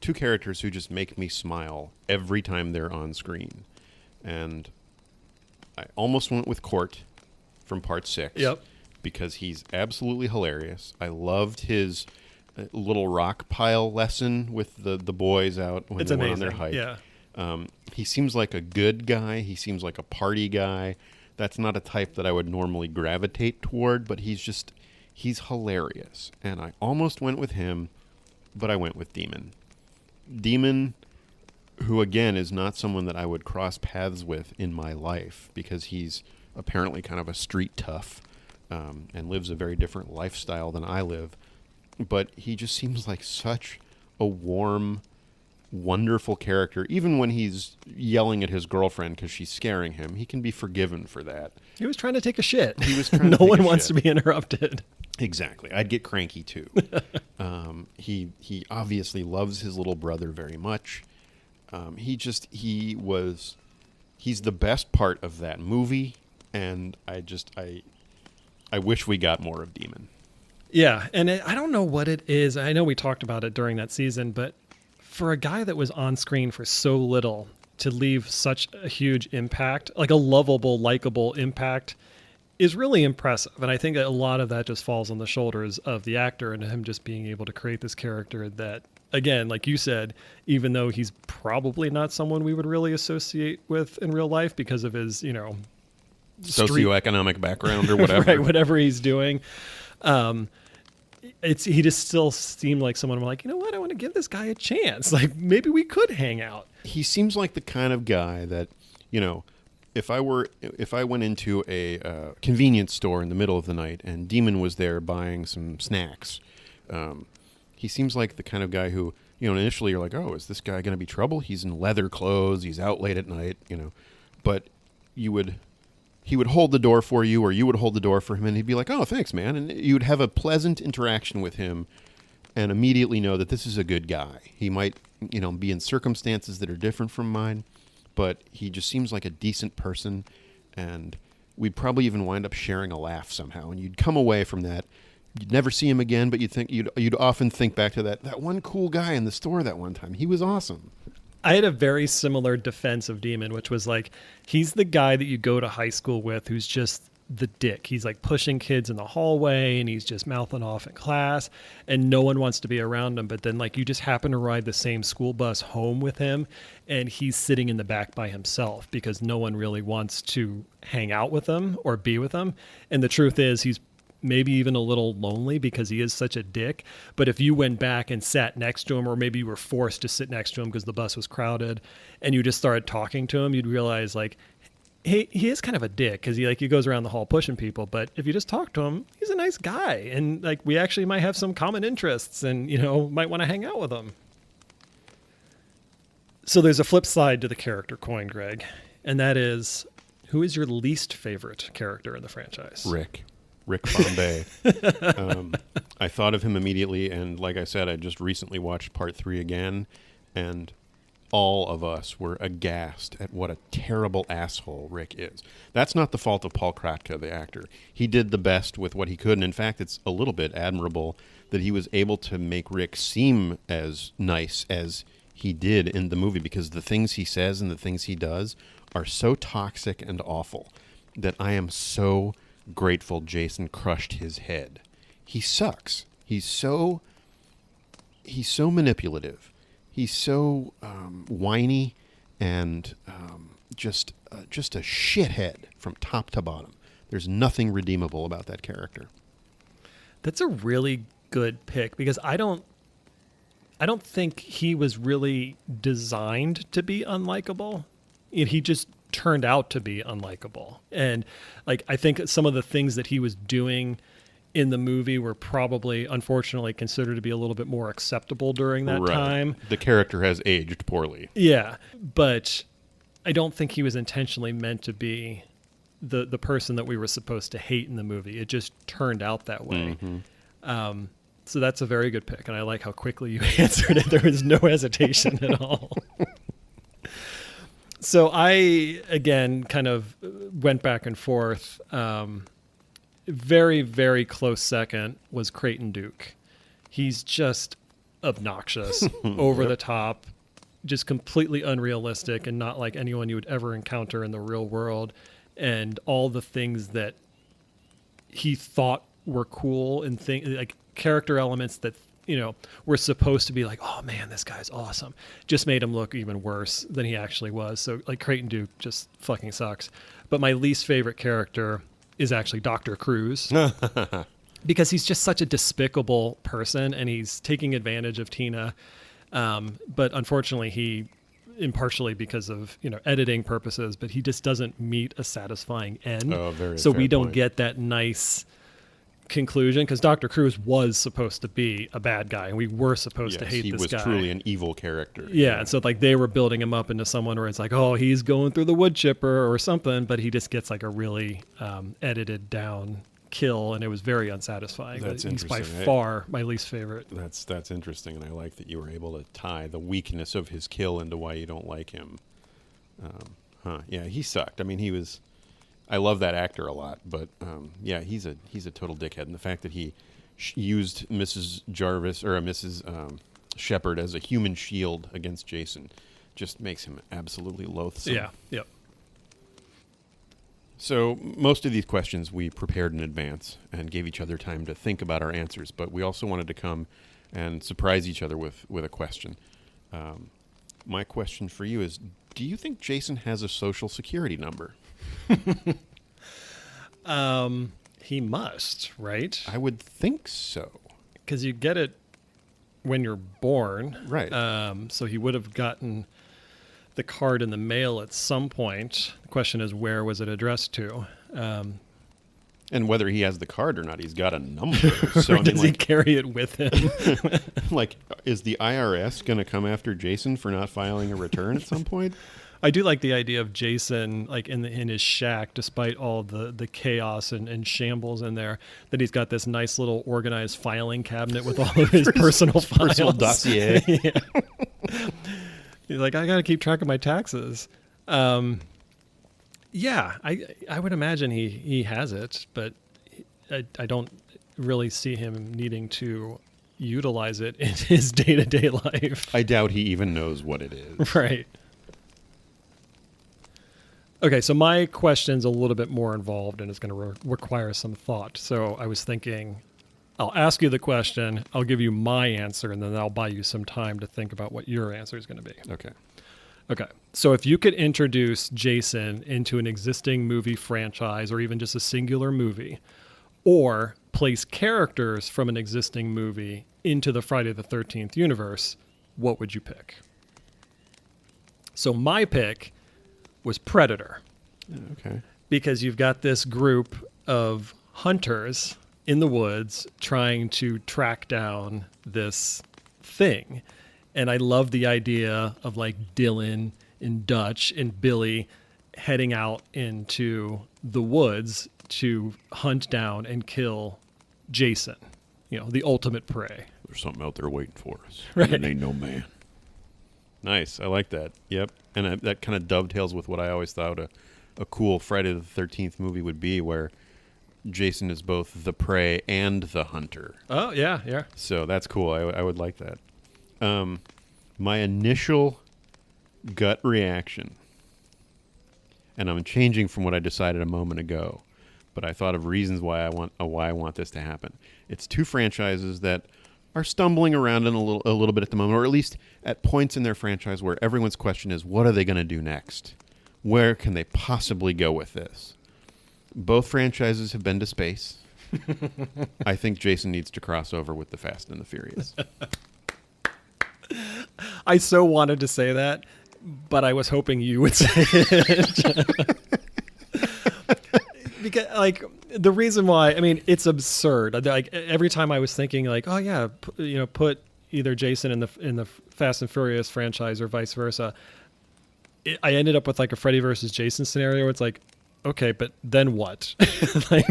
Two characters who just make me smile every time they're on screen. And I almost went with Court from Part 6. Yep. Because he's absolutely hilarious. I loved his little rock pile lesson with the boys out when they went on their hike. Yeah. He seems like a good guy. He seems like a party guy. That's not a type that I would normally gravitate toward, but he's hilarious. And I almost went with him, but I went with Demon. Demon, who again is not someone that I would cross paths with in my life, because he's apparently kind of a street tough and lives a very different lifestyle than I live. But he just seems like such a warm, wonderful character. Even when he's yelling at his girlfriend because she's scaring him, he can be forgiven for that. He was trying to take a shit. He was trying no to take one a wants shit. to be interrupted. Exactly. I'd get cranky too. He obviously loves his little brother very much. He's the best part of that movie, and I wish we got more of Demon. Yeah, and I don't know what it is. I know we talked about it during that season, but for a guy that was on screen for so little to leave such a huge impact, like a lovable, likable impact, is really impressive. And I think that a lot of that just falls on the shoulders of the actor and him just being able to create this character that, again, like you said, even though he's probably not someone we would really associate with in real life because of his, socioeconomic background or whatever. Right, whatever he's doing. He just still seemed like someone I'm like, you know what, I want to give this guy a chance. Like, maybe we could hang out. He seems like the kind of guy that, if I went into a convenience store in the middle of the night and Demon was there buying some snacks, he seems like the kind of guy who, initially you're like, oh, is this guy going to be trouble? He's in leather clothes. He's out late at night, but he would hold the door for you, or you would hold the door for him, and he'd be like, oh, thanks, man. And you'd have a pleasant interaction with him and immediately know that this is a good guy. He might, be in circumstances that are different from mine, but he just seems like a decent person, and we'd probably even wind up sharing a laugh somehow. And you'd come away from that. You'd never see him again, but you'd often think back to that one cool guy in the store that one time. He was awesome. I had a very similar defense of Demon, which was like, he's the guy that you go to high school with who's just the dick. He's like pushing kids in the hallway and he's just mouthing off in class and no one wants to be around him. But then like you just happen to ride the same school bus home with him and he's sitting in the back by himself because no one really wants to hang out with him or be with him. And the truth is he's maybe even a little lonely because he is such a dick. But if you went back and sat next to him, or maybe you were forced to sit next to him because the bus was crowded and you just started talking to him, you'd realize like, he is kind of a dick because he goes around the hall pushing people. But if you just talk to him, he's a nice guy. And like, we actually might have some common interests and, might want to hang out with him. So there's a flip side to the character coin, Greg. And that is, who is your least favorite character in the franchise? Rick Bombay. I thought of him immediately, and like I said, I just recently watched Part 3 again, and all of us were aghast at what a terrible asshole Rick is. That's not the fault of Paul Kratka, the actor. He did the best with what he could, and in fact, it's a little bit admirable that he was able to make Rick seem as nice as he did in the movie, because the things he says and the things he does are so toxic and awful that I am so grateful Jason crushed his head. He sucks. He's so manipulative. He's so whiny and just a shithead from top to bottom. There's nothing redeemable about that character. That's a really good pick, because I don't think he was really designed to be unlikable. He just turned out to be unlikable. And like, I think some of the things that he was doing in the movie were probably, unfortunately, considered to be a little bit more acceptable during that time. The character has aged poorly. Yeah, but I don't think he was intentionally meant to be the person that we were supposed to hate in the movie. It just turned out that way. Mm-hmm. So that's a very good pick, and I like how quickly you answered it. There was no hesitation at all. So I, again, kind of went back and forth. Very, very close second was Creighton Duke. He's just obnoxious, over the top, just completely unrealistic and not like anyone you would ever encounter in the real world. And all the things that he thought were cool and like character elements that, you know, were supposed to be like, oh man, this guy's awesome, just made him look even worse than he actually was. So like Creighton Duke just fucking sucks. But my least favorite character is actually Dr. Cruz, because he's just such a despicable person and he's taking advantage of Tina. But unfortunately he, impartially because of, you know, editing purposes, but he just doesn't meet a satisfying end. So we don't get that nice conclusion, because Dr. Cruz was supposed to be a bad guy and we were supposed to hate this guy. He was truly an evil character. Yeah, and so like they were building him up into someone where it's like, oh, he's going through the wood chipper or something, but he just gets like a really edited down kill, and it was very unsatisfying. That's He's by interesting. far my least favorite. That's interesting, and I like that you were able to tie the weakness of his kill into why you don't like him. Yeah, he sucked. I mean, he was... I love that actor a lot, but yeah, he's a total dickhead. And the fact that he used Mrs. Jarvis or Mrs. Shepard as a human shield against Jason just makes him absolutely loathsome. Yeah, yep. So most of these questions we prepared in advance and gave each other time to think about our answers, but we also wanted to come and surprise each other with a question. My question for you is, do you think Jason has a social security number? He must, right? I would think so. Because you get it when you're born. Right. So he would have gotten the card in the mail at some point. The question is, where was it addressed to? And whether he has the card or not, he's got a number. So Or does he carry it with him? like, is the IRS going to come after Jason for not filing a return at some point? I do like the idea of Jason, like in his shack, despite all the chaos and shambles in there, that he's got this nice little organized filing cabinet with all of his personal files. Personal dossier. Yeah. He's like, I got to keep track of my taxes. Yeah, I would imagine he has it, but I don't really see him needing to utilize it in his day-to-day life. I doubt he even knows what it is. Right. Okay, so my question's a little bit more involved and it's going to require some thought. So I was thinking, I'll ask you the question, I'll give you my answer, and then I'll buy you some time to think about what your answer is going to be. Okay, so if you could introduce Jason into an existing movie franchise or even just a singular movie, or place characters from an existing movie into the Friday the 13th universe, what would you pick? So my pick was Predator. Okay. Because you've got this group of hunters in the woods trying to track down this thing. And I love the idea of like Dylan and Dutch and Billy heading out into the woods to hunt down and kill Jason, you know, the ultimate prey. There's something out there waiting for us. Right. And it ain't no man. Nice. I like that. Yep. And that kind of dovetails with what I always thought a cool Friday the 13th movie would be, where Jason is both the prey and the hunter. Oh, yeah, yeah. So that's cool. I would like that. My initial gut reaction, and I'm changing from what I decided a moment ago, but I thought of reasons why I want this to happen. It's two franchises that are stumbling around in a little bit at the moment, or at least at points in their franchise where everyone's question is, what are they going to do next? Where can they possibly go with this? Both franchises have been to space. I think Jason needs to cross over with the Fast and the Furious. I so wanted to say that, but I was hoping you would say it. Because, like, the reason why, I mean, it's absurd. Like, every time I was thinking, like, oh yeah, put either Jason in the Fast and Furious franchise or vice versa. I ended up with like a Freddy versus Jason scenario where it's like, okay, but then what? like,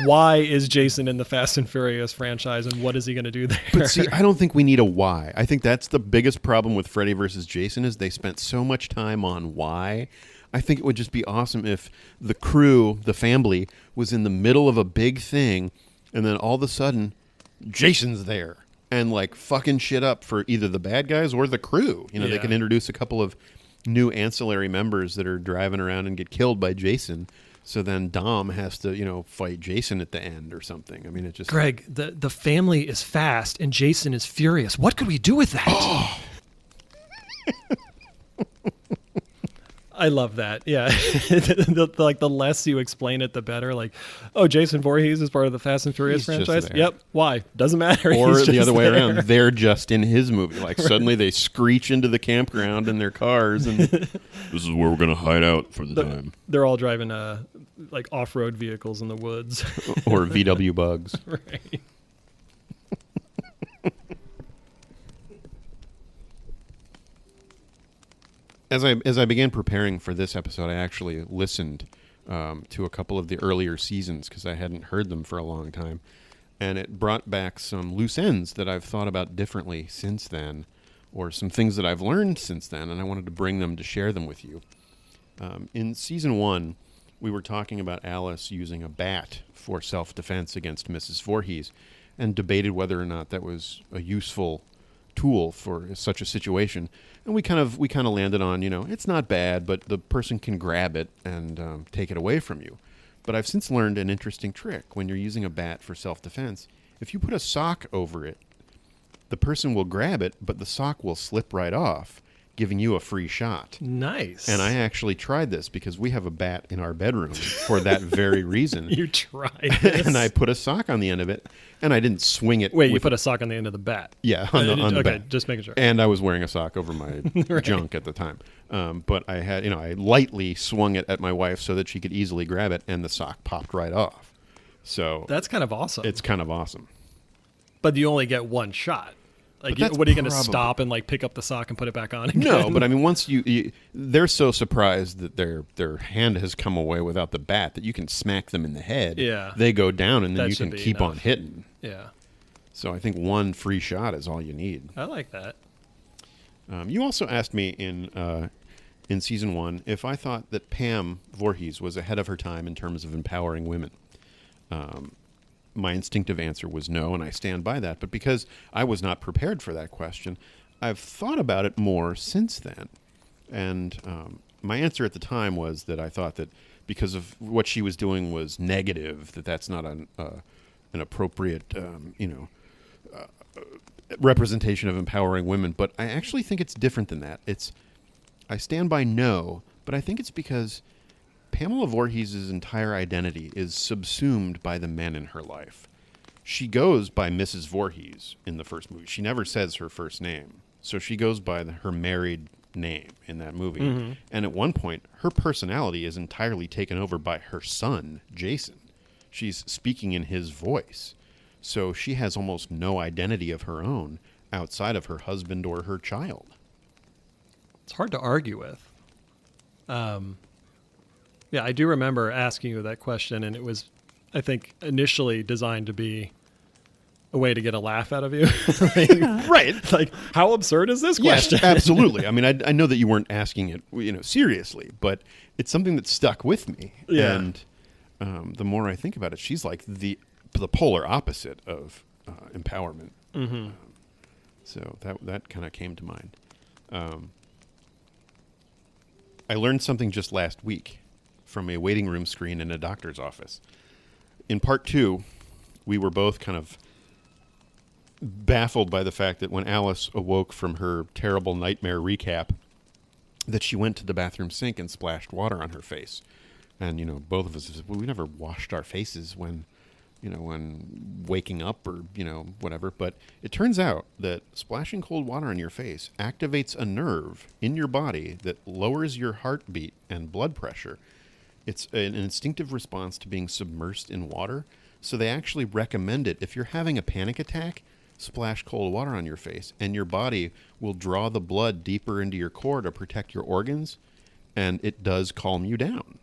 why is Jason in the Fast and Furious franchise, and what is he going to do there? But see, I don't think we need a why. I think that's the biggest problem with Freddy versus Jason is they spent so much time on why. I think it would just be awesome if the crew, the family, was in the middle of a big thing, and then all of a sudden, Jason's there and like fucking shit up for either the bad guys or the crew. You know, they can introduce a couple of new ancillary members that are driving around and get killed by Jason. So then Dom has to, fight Jason at the end or something. I mean, it just... Greg, the family is fast and Jason is furious. What could we do with that? Oh. I love that. Yeah. the less you explain it, the better. Like, oh, Jason Voorhees is part of the Fast and Furious franchise? Yep. Why? Doesn't matter. Or the other way around. They're just in his movie. Like, suddenly they screech into the campground in their cars, and this is where we're going to hide out for the time. They're all driving, like, off-road vehicles in the woods. Or VW bugs. Right. As I began preparing for this episode, I actually listened to a couple of the earlier seasons because I hadn't heard them for a long time, and it brought back some loose ends that I've thought about differently since then, or some things that I've learned since then, and I wanted to bring them to share them with you. In season 1, we were talking about Alice using a bat for self-defense against Mrs. Voorhees, and debated whether or not that was a useful tool for such a situation. And we kind of landed on, it's not bad, but the person can grab it and take it away from you. But I've since learned an interesting trick. When you're using a bat for self-defense, if you put a sock over it, the person will grab it, but the sock will slip right off, giving you a free shot. Nice. And I actually tried this because we have a bat in our bedroom for that very reason. You tried this? And I put a sock on the end of it, and I didn't swing it. Wait, you put a sock on the end of the bat? Yeah, on the bat. Okay, just making sure. And I was wearing a sock over my Right. junk at the time. But I had, I lightly swung it at my wife so that she could easily grab it, and the sock popped right off. So that's kind of awesome. It's kind of awesome. But you only get one shot. Like, what are you going to stop and like pick up the sock and put it back on again? No, but I mean, once they're so surprised that their hand has come away without the bat that you can smack them in the head. Yeah, they go down, and then that you can keep enough. On hitting. Yeah. So I think one free shot is all you need. I like that. You also asked me in season 1 if I thought that Pam Voorhees was ahead of her time in terms of empowering women. My instinctive answer was no, and I stand by that. But because I was not prepared for that question, I've thought about it more since then. And my answer at the time was that I thought that because of what she was doing was negative, that's not an appropriate, representation of empowering women. But I actually think it's different than that. I stand by no, but I think it's because Pamela Voorhees' entire identity is subsumed by the men in her life. She goes by Mrs. Voorhees in the first movie. She never says her first name. So she goes by her married name in that movie. Mm-hmm. And at one point, her personality is entirely taken over by her son, Jason. She's speaking in his voice. So she has almost no identity of her own outside of her husband or her child. It's hard to argue with. Yeah, I do remember asking you that question, and it was, I think, initially designed to be, a way to get a laugh out of you. Right. Like, how absurd is this Yes, question? absolutely. I mean, I know that you weren't asking it, seriously, but it's something that stuck with me. Yeah. And the more I think about it, she's like the polar opposite of empowerment. Mm-hmm. So that kind of came to mind. I learned something just last week from a waiting room screen in a doctor's office. In part 2, we were both kind of baffled by the fact that when Alice awoke from her terrible nightmare recap, that she went to the bathroom sink and splashed water on her face. And, both of us said, well, we never washed our faces when waking up or, whatever. But it turns out that splashing cold water on your face activates a nerve in your body that lowers your heartbeat and blood pressure. It's an instinctive response to being submersed in water. So they actually recommend it. If you're having a panic attack, splash cold water on your face, and your body will draw the blood deeper into your core to protect your organs, and it does calm you down.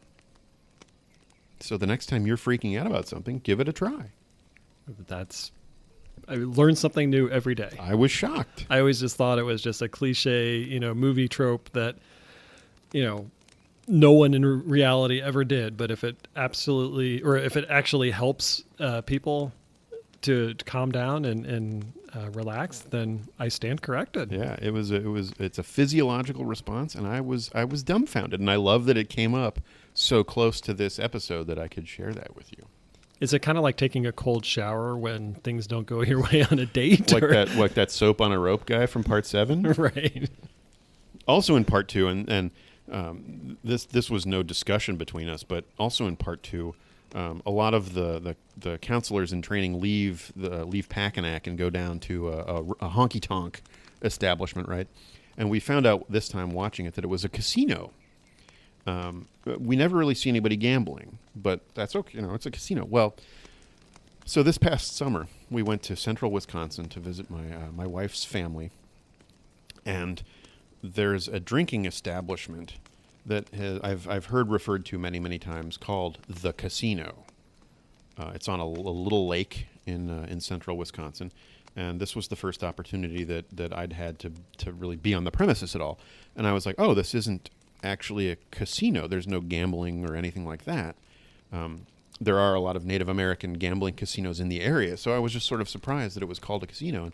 So the next time you're freaking out about something, give it a try. I learn something new every day. I was shocked. I always just thought it was just a cliche, movie trope that, no one in reality ever did. But if it actually helps people to calm down and relax, then I stand corrected. Yeah, it's a physiological response, and I was dumbfounded, and I love that it came up so close to this episode that I could share that with you. Is it kind of like taking a cold shower when things don't go your way on a date? Like that soap on a rope guy from part 7? Right. Also in part 2, and this was no discussion between us, but also in part 2, a lot of the counselors in training leave Packanack and go down to a honky tonk establishment, right? And we found out this time watching it that it was a casino. We never really see anybody gambling, but that's okay. It's a casino. Well, so this past summer we went to central Wisconsin to visit my wife's family, and there's a drinking establishment that I've heard referred to many times called the Casino. It's on a little lake in central Wisconsin, and this was the first opportunity that I'd had to really be on the premises at all. And I was like, oh, this isn't actually a casino. There's no gambling or anything like that. There are a lot of Native American gambling casinos in the area, so I was just sort of surprised that it was called a casino.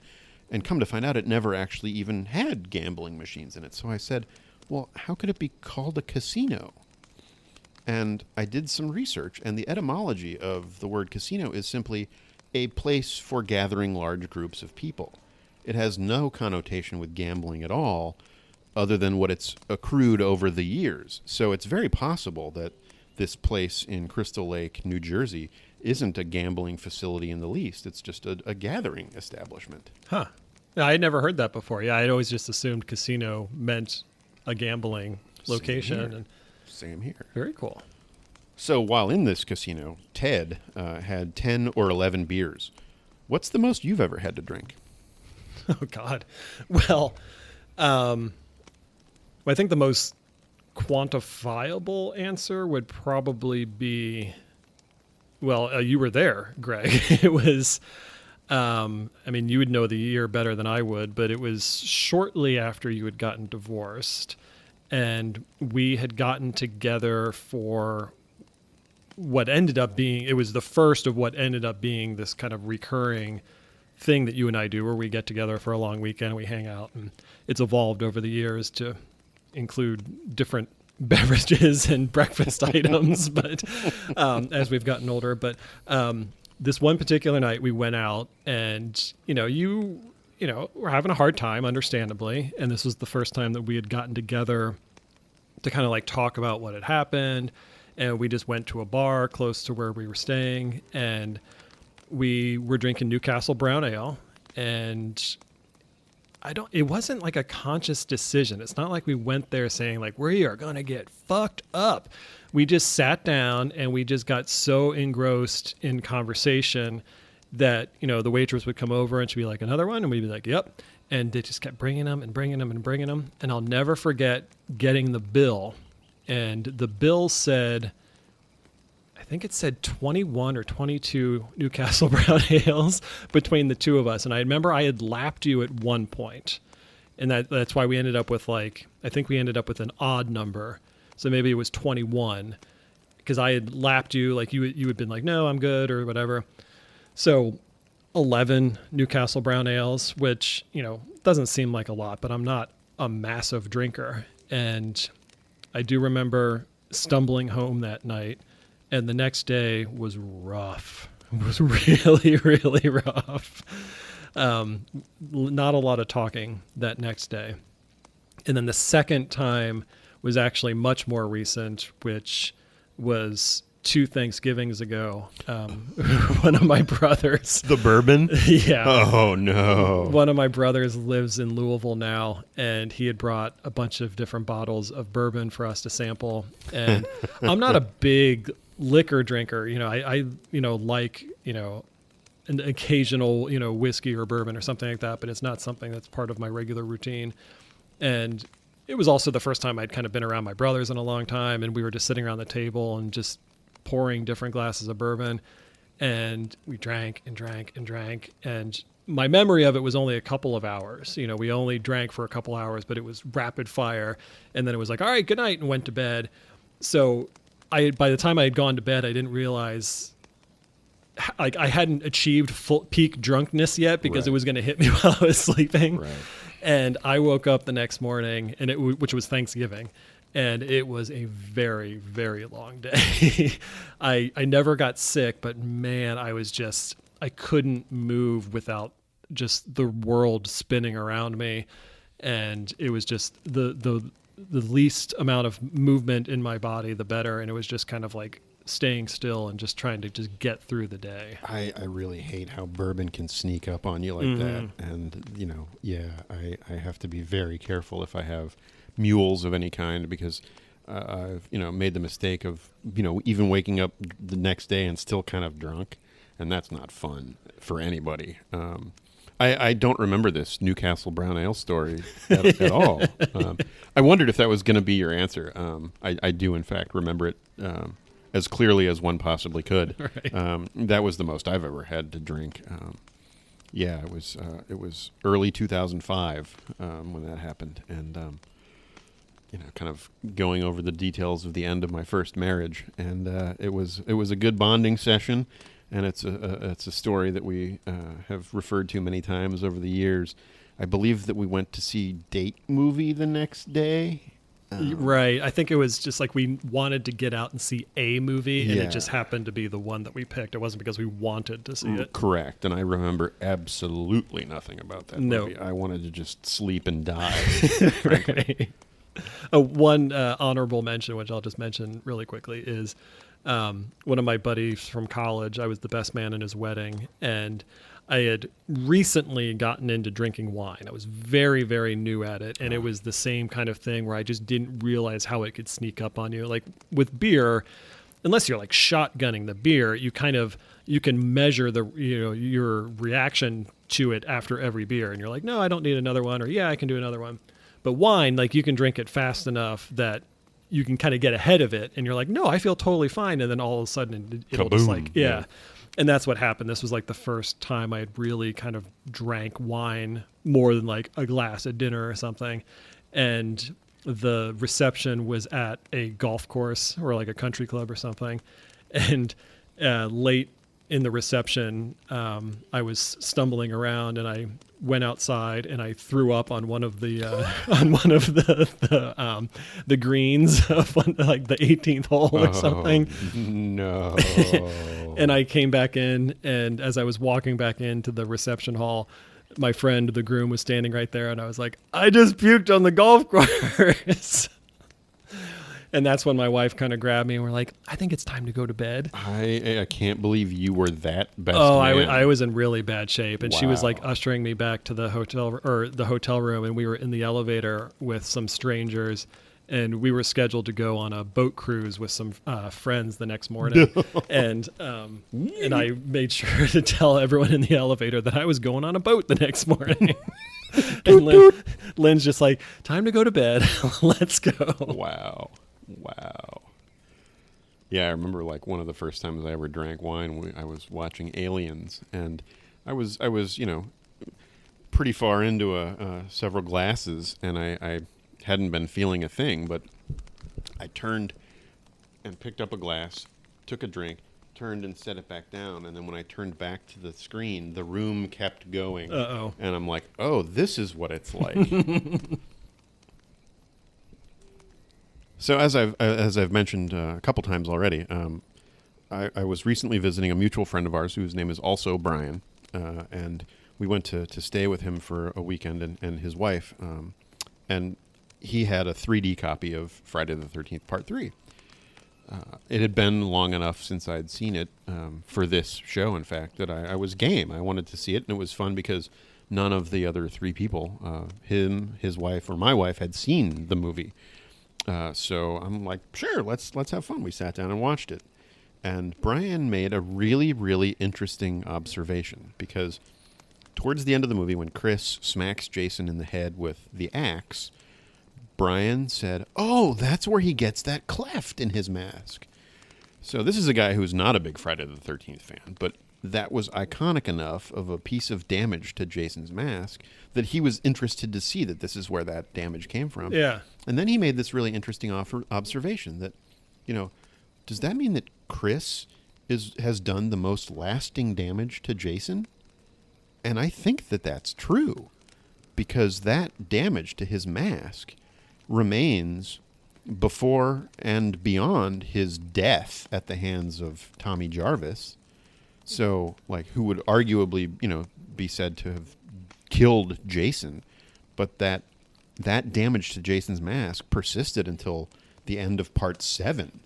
And come to find out, it never actually even had gambling machines in it. So I said, well, how could it be called a casino? And I did some research, and the etymology of the word casino is simply a place for gathering large groups of people. It has no connotation with gambling at all, other than what it's accrued over the years. So it's very possible that this place in Crystal Lake, New Jersey, isn't a gambling facility in the least. It's just a gathering establishment. Huh. I had never heard that before. Yeah, I'd always just assumed casino meant a gambling location. Same here. Very cool. So while in this casino, Ted had 10 or 11 beers. What's the most you've ever had to drink? Oh, God. Well, I think the most quantifiable answer would probably be, you were there, Greg. It was, you would know the year better than I would, but it was shortly after you had gotten divorced, and we had gotten together for what ended up being, it was the first of what ended up being this kind of recurring thing that you and I do where we get together for a long weekend, we hang out, and it's evolved over the years to include different beverages and breakfast items, but as we've gotten older. But this one particular night we went out, and you we're having a hard time, understandably, and this was the first time that we had gotten together to kind of like talk about what had happened. And we just went to a bar close to where we were staying, and we were drinking Newcastle Brown Ale, and it wasn't like a conscious decision. It's not like we went there saying like, we are going to get fucked up. We just sat down and we just got so engrossed in conversation that, the waitress would come over and she'd be like, another one? And we'd be like, yep. And they just kept bringing them and bringing them and bringing them. And I'll never forget getting the bill. And the bill said, I think it said 21 or 22 Newcastle Brown Ales between the two of us. And I remember I had lapped you at one point, and that's why we ended up with I think we ended up with an odd number. So maybe it was 21, because I had lapped you, like you had been like, no, I'm good or whatever. So 11 Newcastle Brown Ales, which, doesn't seem like a lot, but I'm not a massive drinker. And I do remember stumbling home that night, and the next day was rough. It was really, really rough. Not a lot of talking that next day. And then the second time was actually much more recent, which was 2 Thanksgivings ago. One of my brothers. The bourbon? Yeah. Oh, no. One of my brothers lives in Louisville now, and he had brought a bunch of different bottles of bourbon for us to sample. And I'm not a big liquor drinker. I like, an occasional, whiskey or bourbon or something like that, but it's not something that's part of my regular routine. And it was also the first time I'd kind of been around my brothers in a long time, and we were just sitting around the table and just pouring different glasses of bourbon, and we drank and drank and drank. And my memory of it was only a couple of hours. We only drank for a couple hours, but it was rapid fire. And then it was like, all right, good night, and went to bed. So by the time I had gone to bed, I didn't realize I hadn't achieved full peak drunkenness yet, because it was going to hit me while I was sleeping. Right. And I woke up the next morning, and which was Thanksgiving. And it was a very, very long day. I never got sick, but man, I couldn't move without just the world spinning around me. And it was just the least amount of movement in my body, the better. And it was just kind of like staying still and just trying to just get through the day. I really hate how bourbon can sneak up on you like that. And, I have to be very careful if I have mules of any kind, because I've made the mistake of even waking up the next day and still kind of drunk, and that's not fun for anybody. I don't remember this Newcastle Brown Ale story at all. I wondered if that was going to be your answer. I do in fact remember it as clearly as one possibly could. Right. That was the most I've ever had to drink. It was early 2005 when that happened, and kind of going over the details of the end of my first marriage, and it was a good bonding session, and it's a story that we have referred to many times over the years. I believe that we went to see Date Movie the next day. Right. I think it was just like we wanted to get out and see a movie, and it just happened to be the one that we picked. It wasn't because we wanted to see it. Correct. And I remember absolutely nothing about that movie. I wanted to just sleep and die. Right. One honorable mention, which I'll just mention really quickly, is one of my buddies from college. I was the best man in his wedding, and I had recently gotten into drinking wine. I was very, very new at it, and it was the same kind of thing where I just didn't realize how it could sneak up on you. Like with beer, unless you're like shotgunning the beer, you can measure your reaction to it after every beer, and you're like, no, I don't need another one, or yeah, I can do another one. But wine, like you can drink it fast enough that you can kind of get ahead of it, and you're like, no, I feel totally fine, and then all of a sudden it'll just like, yeah. And that's what happened. This was like the first time I had really kind of drank wine more than like a glass at dinner or something. And the reception was at a golf course or like a country club or something. And late in the reception, I was stumbling around, and I went outside and I threw up on one of the the greens of like the 18th hole or something. No. And I came back in, and as I was walking back into the reception hall, my friend, the groom, was standing right there, and I was like, I just puked on the golf course. And that's when my wife kind of grabbed me and we're like, I think it's time to go to bed. I can't believe you were that best man. I was in really bad shape. And she was like Wow. ushering me back to the hotel room, and we were in the elevator with some strangers, and we were scheduled to go on a boat cruise with some friends the next morning. And I made sure to tell everyone in the elevator that I was going on a boat the next morning. And Lynn's just like, time to go to bed. Let's go. Wow. Yeah, I remember like one of the first times I ever drank wine. I was watching Aliens, and I was pretty far into several glasses, and I hadn't been feeling a thing, but I turned and picked up a glass, took a drink, turned and set it back down, and then when I turned back to the screen, the room kept going. Uh-oh. And I'm like, oh, this is what it's like. So as I've mentioned a couple times already, I was recently visiting a mutual friend of ours whose name is also Brian, and we went to stay with him for a weekend and his wife, and he had a 3D copy of Friday the 13th Part 3. It had been long enough since I'd seen it for this show, in fact, that I was game. I wanted to see it, and it was fun because none of the other three people, him, his wife, or my wife, had seen the movie. So I'm like, sure, let's have fun. We sat down and watched it. And Brian made a really, really interesting observation because towards the end of the movie, when Chris smacks Jason in the head with the axe, Brian said, oh, that's where he gets that cleft in his mask. So this is a guy who's not a big Friday the 13th fan, but that was iconic enough of a piece of damage to Jason's mask that he was interested to see that this is where that damage came from. Yeah. And then he made this really interesting observation that, does that mean that Chris has done the most lasting damage to Jason? And I think that that's true because that damage to his mask remains before and beyond his death at the hands of Tommy Jarvis. So, who would arguably, be said to have killed Jason, but that damage to Jason's mask persisted until the end of Part 7.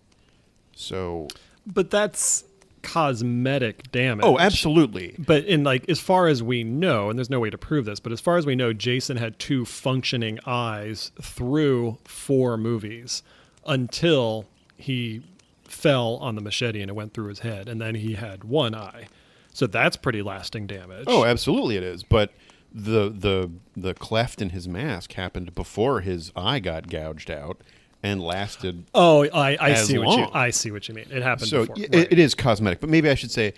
So, but that's cosmetic damage. oh, absolutely. But as far as we know, and there's no way to prove this, but as far as we know, Jason had 2 functioning eyes through 4 movies until he fell on the machete and it went through his head, and then he had 1 eye. So that's pretty lasting damage. Oh, absolutely it is. But the cleft in his mask happened before his eye got gouged out and lasted. Oh, I see long. I see what you mean. It happened So before. it is cosmetic, but maybe I should say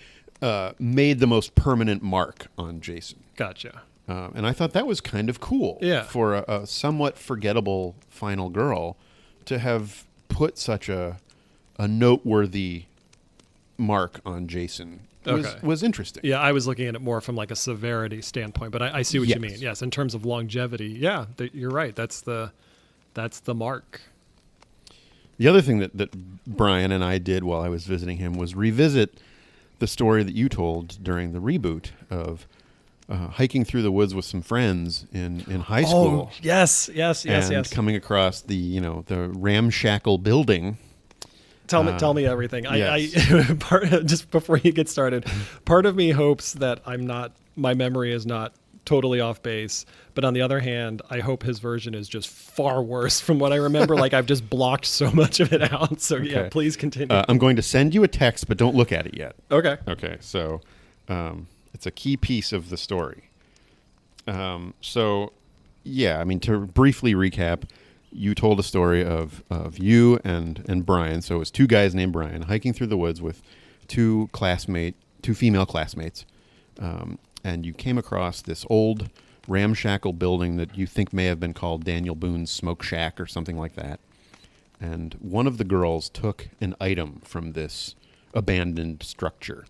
made the most permanent mark on Jason. Gotcha. And I thought that was kind of cool. Yeah. For a somewhat forgettable final girl to have put such a noteworthy mark on Jason was interesting. Yeah, I was looking at it more from a severity standpoint, but I see what you mean. Yes, in terms of longevity, yeah, you're right. That's the mark. The other thing that Brian and I did while I was visiting him was revisit the story that you told during the reboot of hiking through the woods with some friends in high school. Oh, yes. And coming across the ramshackle building. Tell me everything. Yes. Just before you get started, part of me hopes that my memory is not totally off base, but on the other hand, I hope his version is just far worse from what I remember. I've just blocked so much of it out. So Okay. yeah, please continue. I'm going to send you a text, but don't look at it yet. Okay. Okay, so it's a key piece of the story. So, yeah, to briefly recap, you told a story of you and Brian. So it was 2 guys named Brian hiking through the woods with 2 female classmates. And you came across this old ramshackle building that you think may have been called Daniel Boone's Smoke Shack or something like that. And one of the girls took an item from this abandoned structure.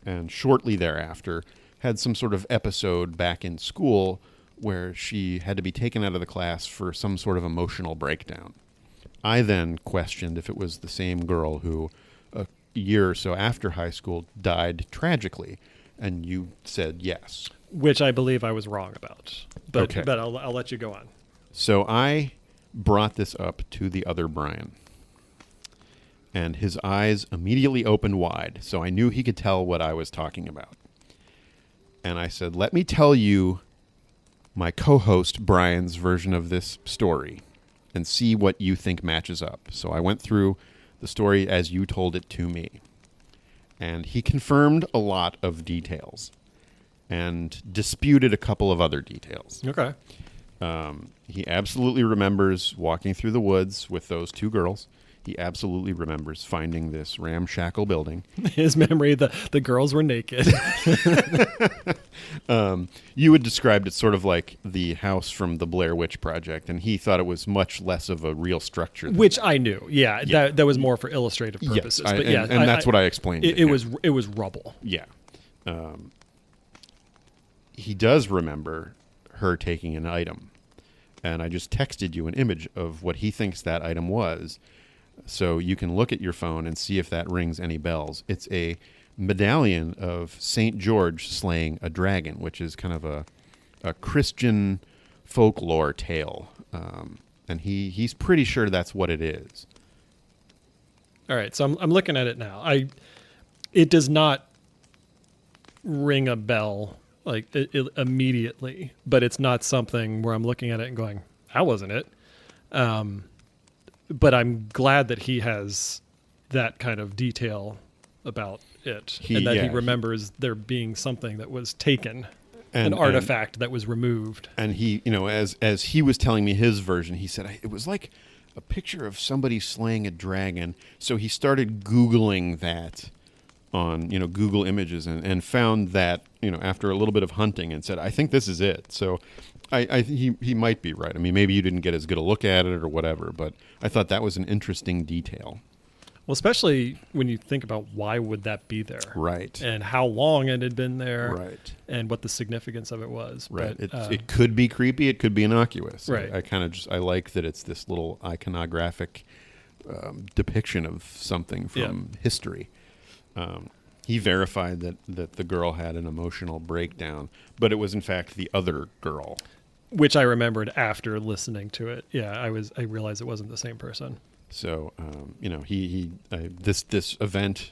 And shortly thereafter had some sort of episode back in school where she had to be taken out of the class for some sort of emotional breakdown. I then questioned if it was the same girl who, a year or so after high school, died tragically. And you said yes. Which I believe I was wrong about. But, Okay. but I'll let you go on. So I brought this up to the other Brian. And his eyes immediately opened wide, so I knew he could tell what I was talking about. And I said, let me tell you my co-host Brian's version of this story and see what you think matches up. So I went through the story as you told it to me. And he confirmed a lot of details and disputed a couple of other details. Okay. He absolutely remembers walking through the woods with those 2 girls. He absolutely remembers finding this ramshackle building. His memory, the girls were naked. You had described it sort of like the house from the Blair Witch Project, and he thought it was much less of a real structure. Which I knew. Yeah. That was more for illustrative purposes. Yes, but and that's what I explained. It was rubble. Yeah. He does remember her taking an item, and I just texted you an image of what he thinks that item was, so you can look at your phone and see if that rings any bells. It's a medallion of St. George slaying a dragon, which is kind of a Christian folklore tale, and he's pretty sure that's what it is. All right, so I'm looking at it now. It does not ring a bell like it immediately, but it's not something where I'm looking at it and going, that wasn't it. But I'm glad that he has that kind of detail about it, and that he remembers there being something that was taken, an artifact that was removed. And he, as he was telling me his version, he said it was like a picture of somebody slaying a dragon. So he started Googling that on Google Images and found that after a little bit of hunting, and said, I think this is it. So he might be right. I mean, maybe you didn't get as good a look at it or whatever, but I thought that was an interesting detail. Well, especially when you think about why would that be there, right? And how long it had been there, right? And what the significance of it was, right? But, it could be creepy, it could be innocuous, right? I like that it's this little iconographic depiction of something from history. He verified that the girl had an emotional breakdown, but it was in fact the other girl, which I remembered after listening to it. Yeah, I realized it wasn't the same person. So this event,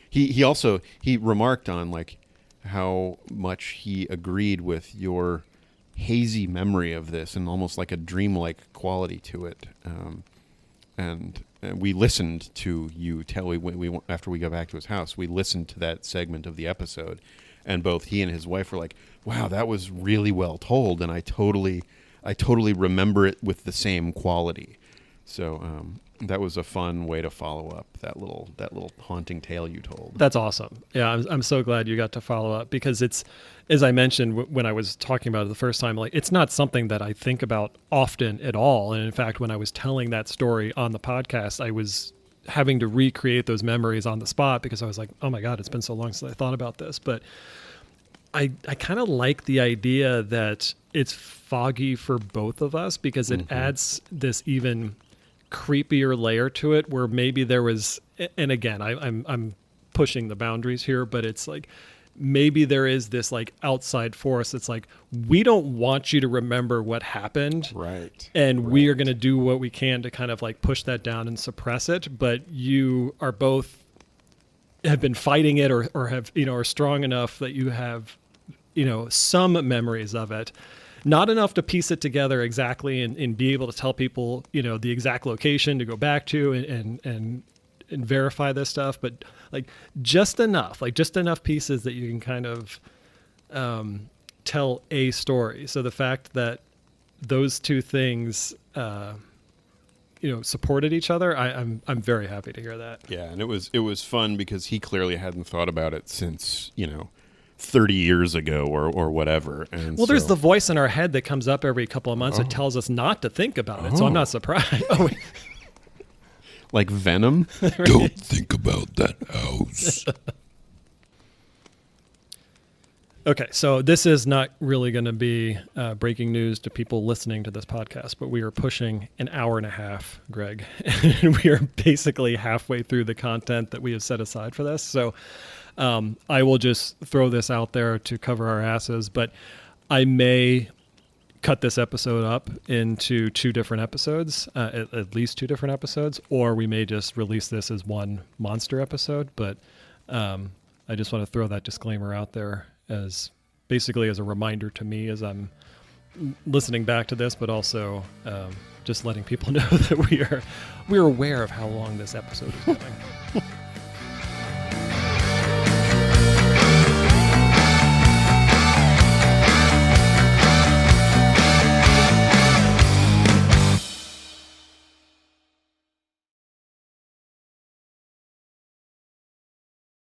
he remarked on like how much he agreed with your hazy memory of this and almost like a dreamlike quality to it. And we listened to you tell we after we got back to his house, we listened to that segment of the episode, and both he and his wife were like, "Wow, that was really well told," and I totally remember it with the same quality. So that was a fun way to follow up that little haunting tale you told. That's awesome. Yeah, I'm so glad you got to follow up, because it's, as I mentioned when I was talking about it the first time, like it's not something that I think about often at all. And in fact, when I was telling that story on the podcast, I was having to recreate those memories on the spot, because I was like, oh my God, it's been so long since I thought about this. But I kind of like the idea that it's foggy for both of us, because it adds this even creepier layer to it, where maybe there was, and again, I'm pushing the boundaries here, but it's like maybe there is this like outside force that's like, we don't want you to remember what happened, right? And we are going to do what we can to kind of like push that down and suppress it. But you are both have been fighting it, or have are strong enough that you have some memories of it. Not enough to piece it together exactly and be able to tell people, the exact location to go back to and verify this stuff, but like just enough pieces that you can kind of tell a story. So the fact that those two things, supported each other, I'm very happy to hear that. Yeah, and it was fun because he clearly hadn't thought about it since 30 years ago or whatever. And there's the voice in our head that comes up every couple of months that tells us not to think about it. So I'm not surprised. Like Venom? Don't think about that house. Okay, so this is not really going to be breaking news to people listening to this podcast, but we are pushing an hour and a half, Greg. And we are basically halfway through the content that we have set aside for this. So I will just throw this out there to cover our asses, but I may cut this episode up into two different episodes, at least two different episodes, or we may just release this as one monster episode. But I just want to throw that disclaimer out there as basically as a reminder to me as I'm listening back to this, but also just letting people know that we are aware of how long this episode is going.